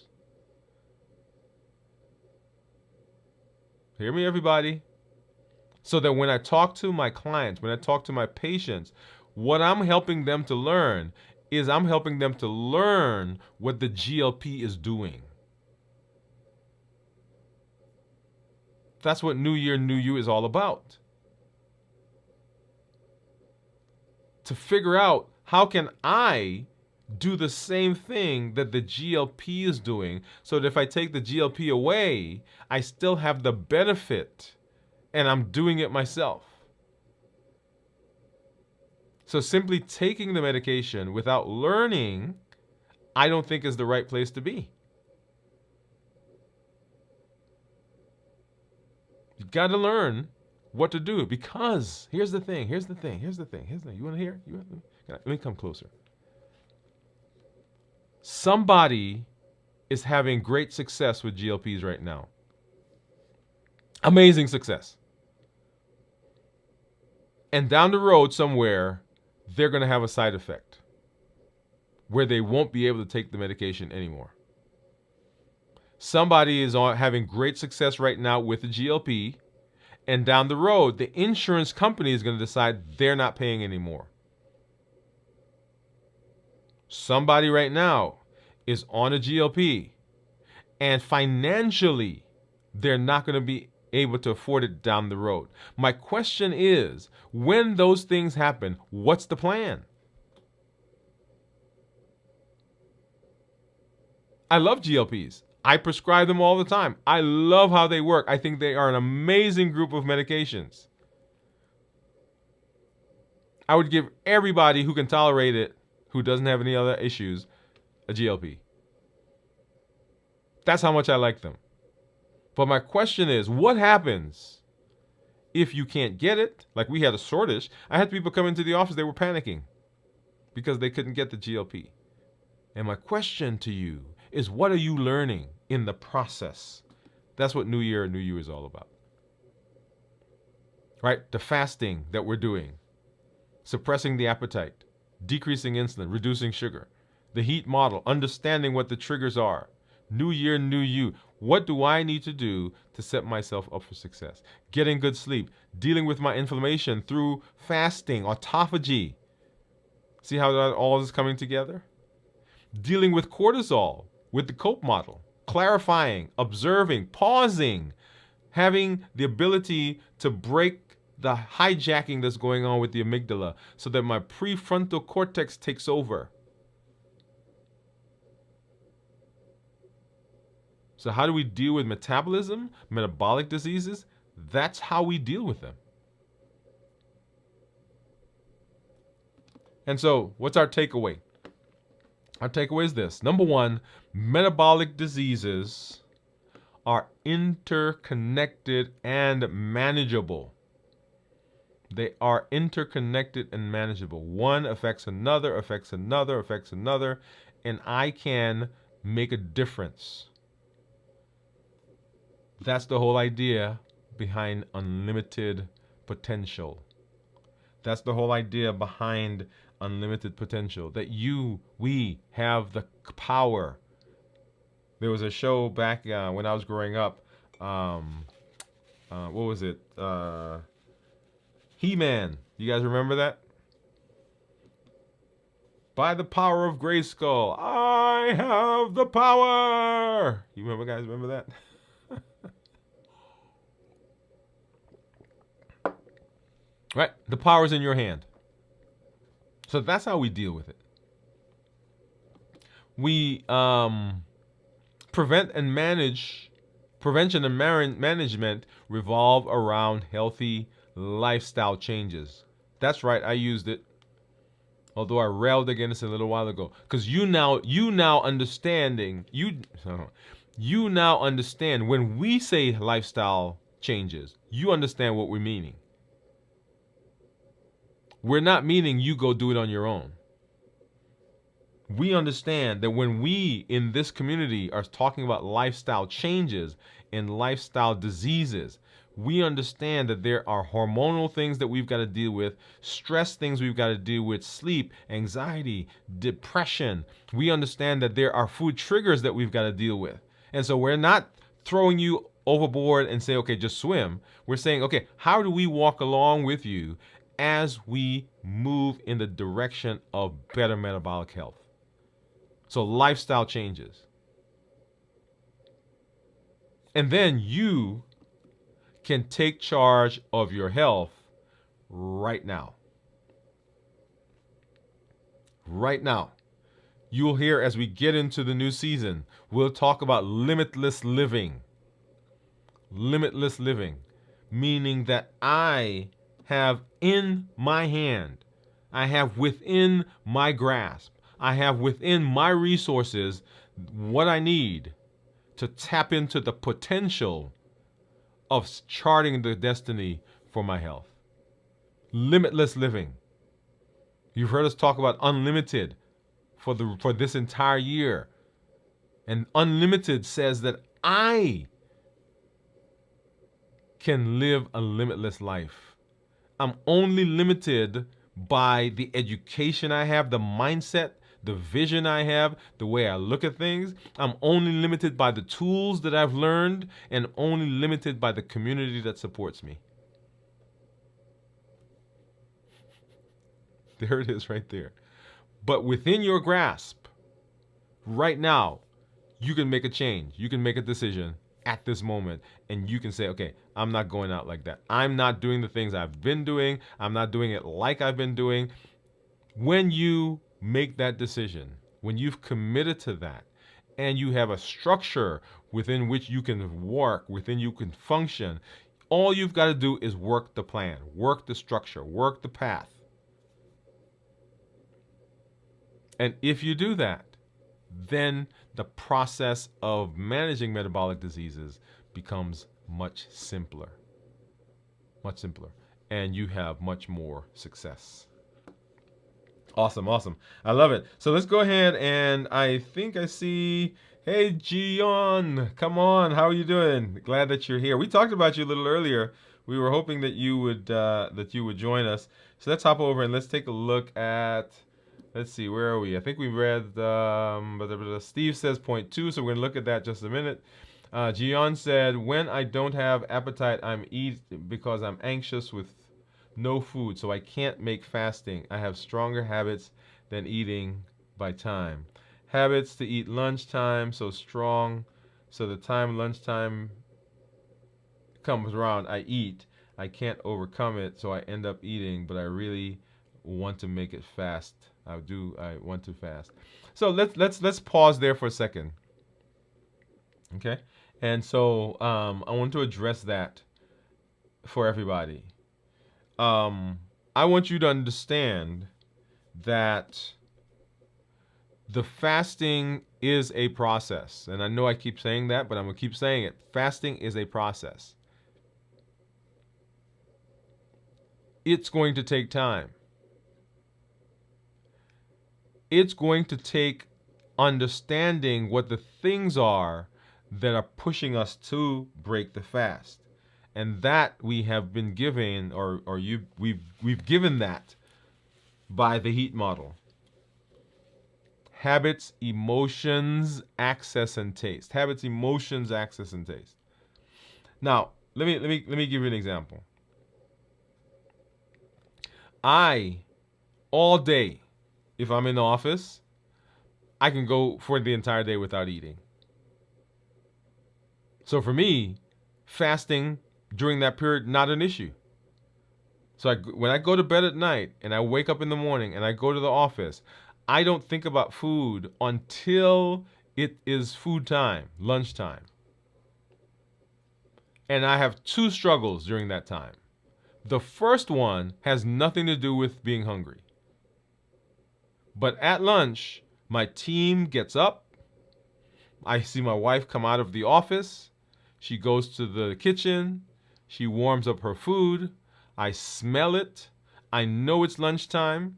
Hear me, everybody? So that when I talk to my clients, when I talk to my patients, what I'm helping them to learn is I'm helping them to learn what the GLP is doing. That's what New Year, New You is all about. To figure out how can I do the same thing that the GLP is doing, so that if I take the GLP away, I still have the benefit and I'm doing it myself. So simply taking the medication without learning, I don't think is the right place to be. You got to learn what to do, because here's the thing. You want to hear? Let me come closer. Somebody is having great success with GLPs right now. Amazing success. And down the road somewhere, they're going to have a side effect where they won't be able to take the medication anymore. Somebody is having great success right now with the GLP, And down the road, the insurance company is going to decide they're not paying anymore. Somebody right now is on a GLP, and financially, they're not going to be able to afford it down the road. My question is, when those things happen, what's the plan? I love GLPs. I prescribe them all the time. I love how they work. I think they are an amazing group of medications. I would give everybody who can tolerate it, who doesn't have any other issues, a GLP. That's how much I like them. But my question is, what happens if you can't get it? Like we had a shortage. I had people come into the office, they were panicking because they couldn't get the GLP. And my question to you is, what are you learning in the process? That's what New Year is all about. Right? The fasting that we're doing, suppressing the appetite, decreasing insulin, reducing sugar, the heat model, understanding what the triggers are. New year, new you. What do I need to do to set myself up for success? Getting good sleep, dealing with my inflammation through fasting, autophagy. See how that all is coming together? Dealing with cortisol, with the COPE model, clarifying, observing, pausing, having the ability to break the hijacking that's going on with the amygdala so that my prefrontal cortex takes over. So how do we deal with metabolism, metabolic diseases? That's how we deal with them. And so what's our takeaway? Our takeaway is this. Number one, metabolic diseases are interconnected and manageable. They are interconnected and manageable. One affects another, affects another, affects another, and I can make a difference. That's the whole idea behind unlimited potential. That's the whole idea behind unlimited potential. That we have the power. There was a show back when I was growing up. What was it? He-Man. You guys remember that? By the power of Grayskull, I have the power. You remember, guys? Remember that? Right? The power's in your hand. So that's how we deal with it. We prevention and management revolve around healthy lifestyle changes. That's right, I used it. Although I railed against it a little while ago. Because you now understand when we say lifestyle changes, you understand what we're meaning. We're not meaning you go do it on your own. We understand that when we in this community are talking about lifestyle changes and lifestyle diseases, we understand that there are hormonal things that we've got to deal with, stress things we've got to deal with, sleep, anxiety, depression. We understand that there are food triggers that we've got to deal with. And so we're not throwing you overboard and say, okay, just swim. We're saying, okay, how do we walk along with you as we move in the direction of better metabolic health? So lifestyle changes. And then you can take charge of your health right now. Right now. You'll hear as we get into the new season, we'll talk about limitless living. Limitless living, meaning that I have in my hand, I have within my grasp, I have within my resources what I need to tap into the potential of charting the destiny for my health. Limitless living. You've heard us talk about unlimited for this entire year. And unlimited says that I can live a limitless life. I'm only limited by the education I have, the mindset, the vision I have, the way I look at things. I'm only limited by the tools that I've learned and only limited by the community that supports me. There it is right there. But within your grasp, right now, you can make a change. You can make a decision at this moment. And you can say, okay, I'm not going out like that. I'm not doing the things I've been doing. I'm not doing it like I've been doing. When you make that decision, when you've committed to that, and you have a structure within which you can work, within you can function, all you've got to do is work the plan, work the structure, work the path. And if you do that, then the process of managing metabolic diseases becomes much simpler. Much simpler. And you have much more success. Awesome, awesome. I love it. So let's go ahead, and I think I see, hey, Gion, come on. How are you doing? Glad that you're here. We talked about you a little earlier. We were hoping that you would join us. So let's hop over and let's take a look at, let's see, where are we? I think we read, Steve says point 2, so we're going to look at that just a minute. Gion said, when I don't have appetite, I'm eat because I'm anxious with no food, so I can't make fasting. I have stronger habits than eating by time. Habits to eat lunchtime, so strong. So the time lunchtime comes around, I eat. I can't overcome it, so I end up eating, but I really want to make it fast. I want to fast. So let's pause there for a second. Okay? And so I want to address that for everybody. I want you to understand that the fasting is a process. And I know I keep saying that, but I'm going to keep saying it. Fasting is a process. It's going to take time. It's going to take understanding what the things are that are pushing us to break the fast. And that we have been given, we've given that by the HEAT model. Habits, emotions, access, and taste. Habits, emotions, access, and taste. Now, let me give you an example. All day, if I'm in the office, I can go for the entire day without eating. So for me, fasting during that period, not an issue. So when I go to bed at night and I wake up in the morning and I go to the office, I don't think about food until it is food time, lunchtime. And I have 2 struggles during that time. The first one has nothing to do with being hungry. But at lunch, my team gets up. I see my wife come out of the office. She goes to the kitchen. She warms up her food. I smell it. I know it's lunchtime.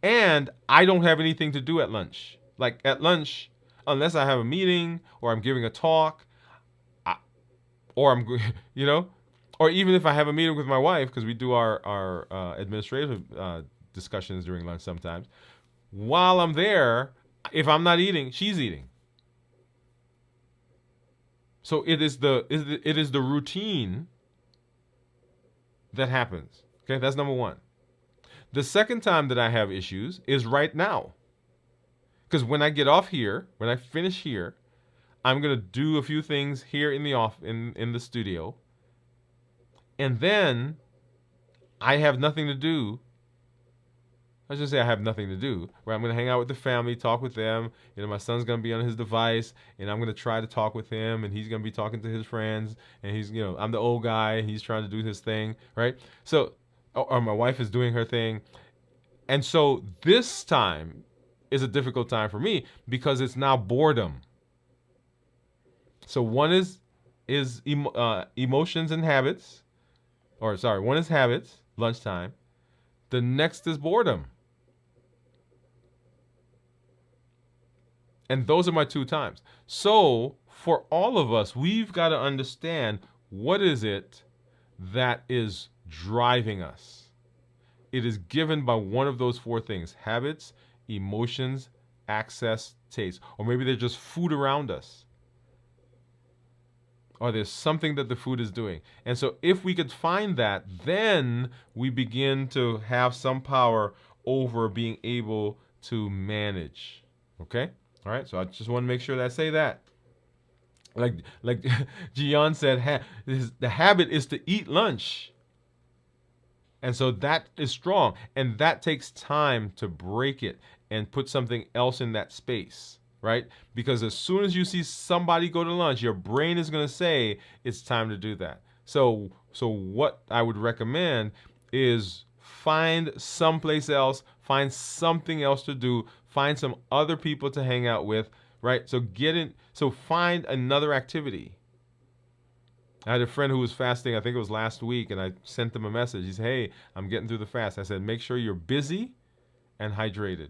And I don't have anything to do at lunch. Like at lunch, unless I have a meeting or I'm giving a talk, or even if I have a meeting with my wife, because we do our administrative discussions during lunch sometimes. While I'm there, if I'm not eating, she's eating. So it is the routine that happens. Okay, that's number one. The second time that I have issues is right now. Because when I get off here, when I finish here, I'm gonna do a few things here in the studio. And then I have nothing to do. I should say I have nothing to do. Where I'm going to hang out with the family, talk with them. My son's going to be on his device, and I'm going to try to talk with him, and he's going to be talking to his friends, and I'm the old guy, and he's trying to do his thing, right? So, or my wife is doing her thing. And so this time is a difficult time for me because it's now boredom. So one is emotions and habits. One is habits, lunchtime. The next is boredom. And those are my 2 times. So for all of us, we've got to understand what is it that is driving us. It is given by one of those 4 things: habits, emotions, access, taste. Or maybe they're just food around us. Or there's something that the food is doing. And so if we could find that, then we begin to have some power over being able to manage. Okay? All right? So I just want to make sure that I say that. Like Gian said, the habit is to eat lunch. And so that is strong. And that takes time to break it and put something else in that space, right? Because as soon as you see somebody go to lunch, your brain is going to say it's time to do that. So what I would recommend is find someplace else, find something else to do, find some other people to hang out with, right? So find another activity. I had a friend who was fasting, I think it was last week, and I sent him a message. He said, hey, I'm getting through the fast. I said, make sure you're busy and hydrated.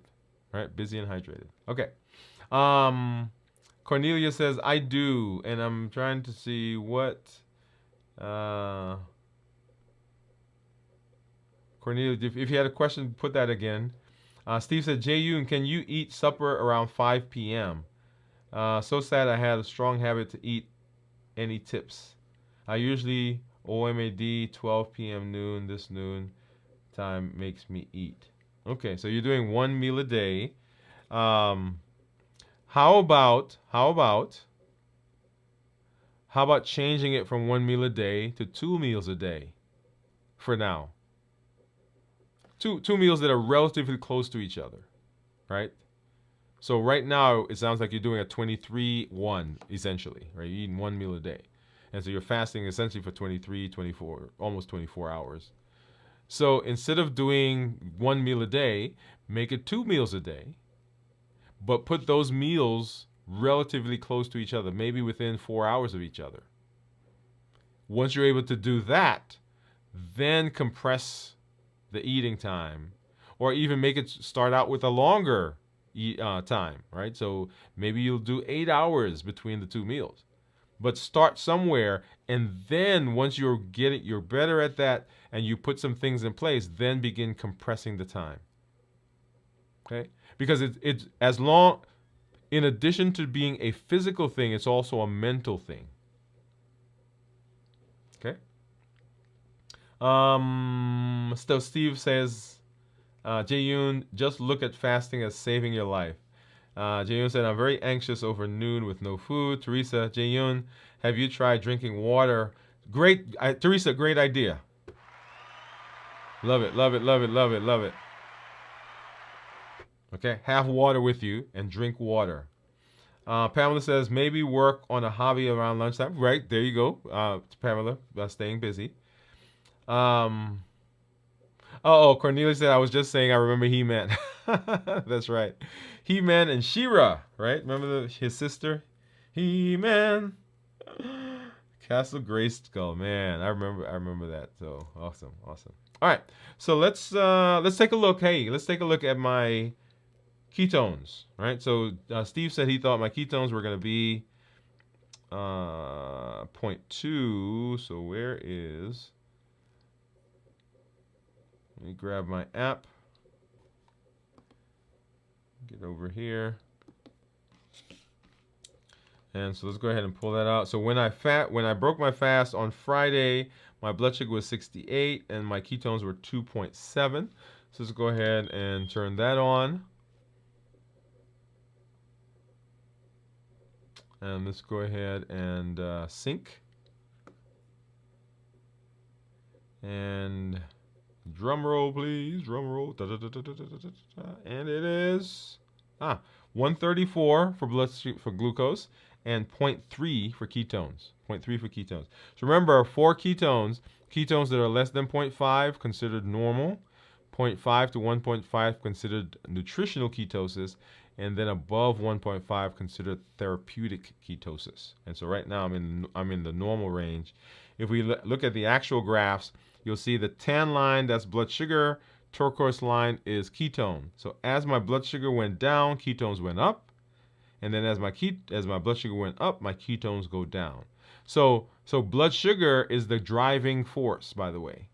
Right? Busy and hydrated. Okay. Cornelia says, I do. And I'm trying to see what... Cornelia, if you had a question, put that again. Steve said, Jay-Yoon, can you eat supper around 5 p.m.? So sad I had a strong habit to eat. Any tips? I usually OMAD 12 p.m. noon. This noon time makes me eat. Okay, so you're doing one meal a day. How about changing it from one meal a day to 2 meals a day for now? Two meals that are relatively close to each other, right? So right now it sounds like you're doing a 23-1 essentially, right? You're eating one meal a day. And so you're fasting essentially for 23, 24, almost 24 hours. So instead of doing one meal a day, make it 2 meals a day, but put those meals relatively close to each other, maybe within 4 hours of each other. Once you're able to do that, then compress the eating time, or even make it start out with a longer time, right? So maybe you'll do 8 hours between the 2 meals. But start somewhere, and then once you're better at that, and you put some things in place, then begin compressing the time. Okay? Because it's as long, in addition to being a physical thing, it's also a mental thing. Okay? So Steve says, Jae-yoon, just look at fasting as saving your life. Jae-yoon said, I'm very anxious over noon with no food. Teresa, Jae-yoon, have you tried drinking water? Great, Teresa, great idea. Love it, love it, love it, love it, love it. Okay, have water with you and drink water. Pamela says, maybe work on a hobby around lunchtime. Right, there you go. Pamela, staying busy. Cornelia said, I was just saying I remember He-Man. That's right. He-Man and She-Ra, right? Remember his sister? He-Man. Castle Grayskull, man. I remember that. So awesome. All right. So let's take a look. Hey, let's take a look at my ketones, right? So Steve said he thought my ketones were going to be 0.2. So where is... Let me grab my app. Get over here. And so let's go ahead and pull that out. So when I broke my fast on Friday, my blood sugar was 68 and my ketones were 2.7. So let's go ahead and turn that on. And let's go ahead and sync. And drum roll, please. Drum roll. Da, da, da, da, da, da, da, da. And it is 134 for glucose and 0.3 for ketones. 0.3 for ketones. So remember, for ketones that are less than 0.5 considered normal, 0.5 to 1.5 considered nutritional ketosis, and then above 1.5 considered therapeutic ketosis. And so right now I'm in the normal range. If we look at the actual graphs, you'll see the tan line, that's blood sugar. Turquoise line is ketone. So as my blood sugar went down, ketones went up. And then as my blood sugar went up, my ketones go down. So blood sugar is the driving force, by the way.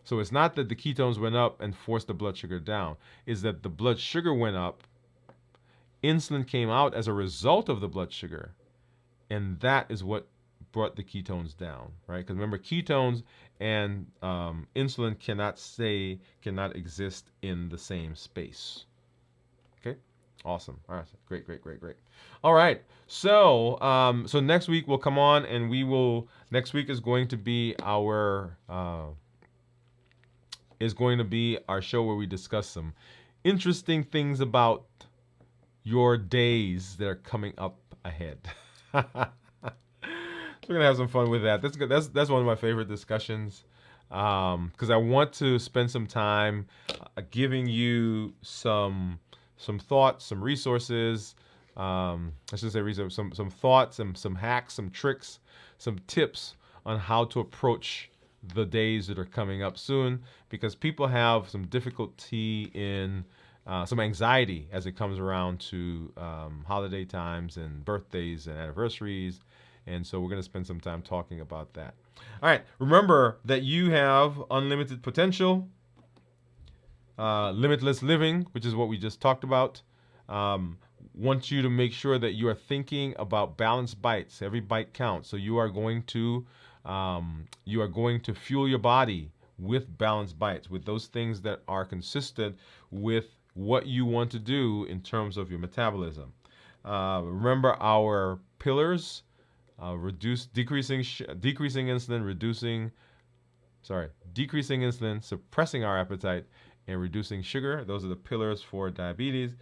So it's not that the ketones went up and forced the blood sugar down. It's that the blood sugar went up. Insulin came out as a result of the blood sugar. And that is what brought the ketones down, right? Because remember, ketones and insulin cannot exist in the same space. Okay, awesome. All right, great, great, great, great. All right, so so next week we'll come on and we will. Next week is going to be our show where we discuss some interesting things about your days that are coming up ahead. So we're gonna have some fun with that. That's good. That's one of my favorite discussions because I want to spend some time giving you some thoughts, some resources. I should say resources, some thoughts, and some hacks, some tricks, some tips on how to approach the days that are coming up soon, because people have some difficulty in some anxiety as it comes around to holiday times and birthdays and anniversaries. And so we're going to spend some time talking about that. All right. Remember that you have unlimited potential, limitless living, which is what we just talked about. Want you to make sure that you are thinking about balanced bites. Every bite counts. So you are going to fuel your body with balanced bites, with those things that are consistent with what you want to do in terms of your metabolism. Remember our pillars: decreasing insulin, decreasing insulin, suppressing our appetite, and reducing sugar. Those are the pillars for diabetes.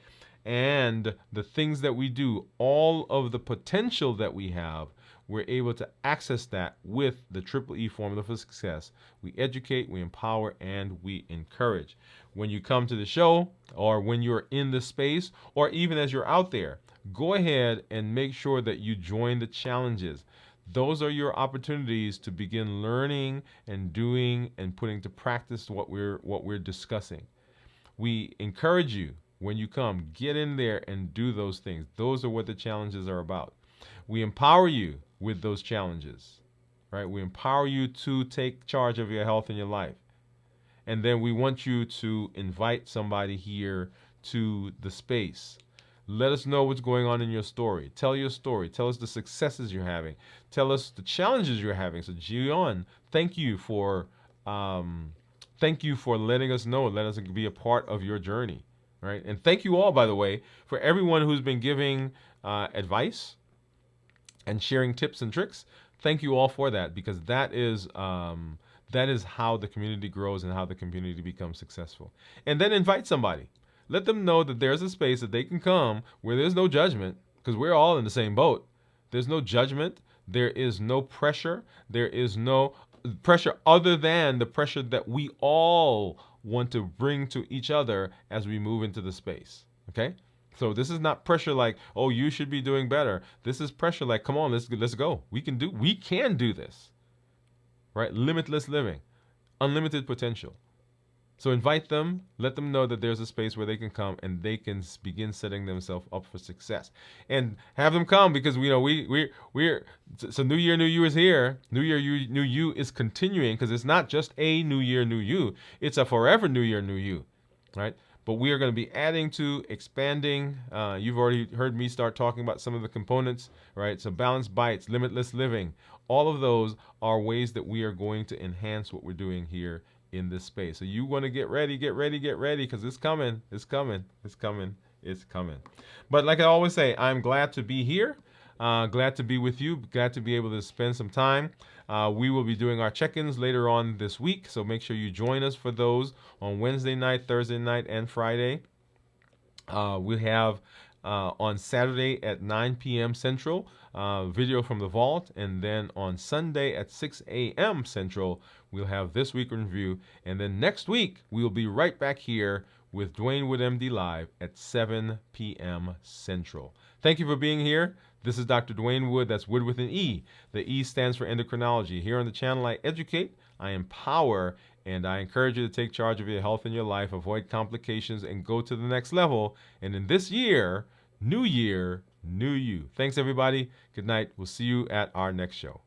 And the things that we do, all of the potential that we have, we're able to access that with the Triple E formula for success. We educate, we empower, and we encourage. When you come to the show, or when you're in the space, or even as you're out there, go ahead and make sure that you join the challenges. Those are your opportunities to begin learning and doing and putting to practice what we're discussing. We encourage you, when you come, get in there and do those things. Those are what the challenges are about. We empower you with those challenges, right? We empower you to take charge of your health and your life. And then we want you to invite somebody here to the space. Let us know what's going on in your story. Tell your story. Tell us the successes you're having. Tell us the challenges you're having. So, Gian, thank you for letting us know. Let us be a part of your journey. Right? And thank you all, by the way, for everyone who's been giving advice and sharing tips and tricks. Thank you all for that, because that is how the community grows and how the community becomes successful. And then invite somebody. Let them know that there's a space that they can come where there's no judgment, because we're all in the same boat. There's no judgment. There is no pressure. There is no pressure other than the pressure that we all want to bring to each other as we move into the space. Okay? So this is not pressure like, oh, you should be doing better. This is pressure like, come on, let's go. We can do this. Right? Limitless living, unlimited potential. So invite them, let them know that there's a space where they can come and they can begin setting themselves up for success. And have them come, because we're so New Year, New You is here. New Year, New You is continuing, because it's not just a New Year, New You. It's a forever New Year, New You, right? But we are going to be adding to, expanding. You've already heard me start talking about some of the components, right? So balanced bites, limitless living, all of those are ways that we are going to enhance what we're doing here in this space. So you want to get ready, because it's coming. But like I always say, I'm glad to be here, glad to be with you, glad to be able to spend some time. We will be doing our check-ins later on this week, so make sure you join us for those on Wednesday night, Thursday night, and Friday. We have on Saturday at 9 p.m. Central, video from the vault, and then on Sunday at 6 a.m. Central, we'll have This Week in Review, and then next week, we'll be right back here with Dwain Woode, MD, live at 7 p.m. Central. Thank you for being here. This is Dr. Dwain Woode. That's Woode with an E. The E stands for endocrinology. Here on the channel, I educate, I empower, and I encourage you to take charge of your health and your life, avoid complications, and go to the next level. And in this year, New You. Thanks, everybody. Good night. We'll see you at our next show.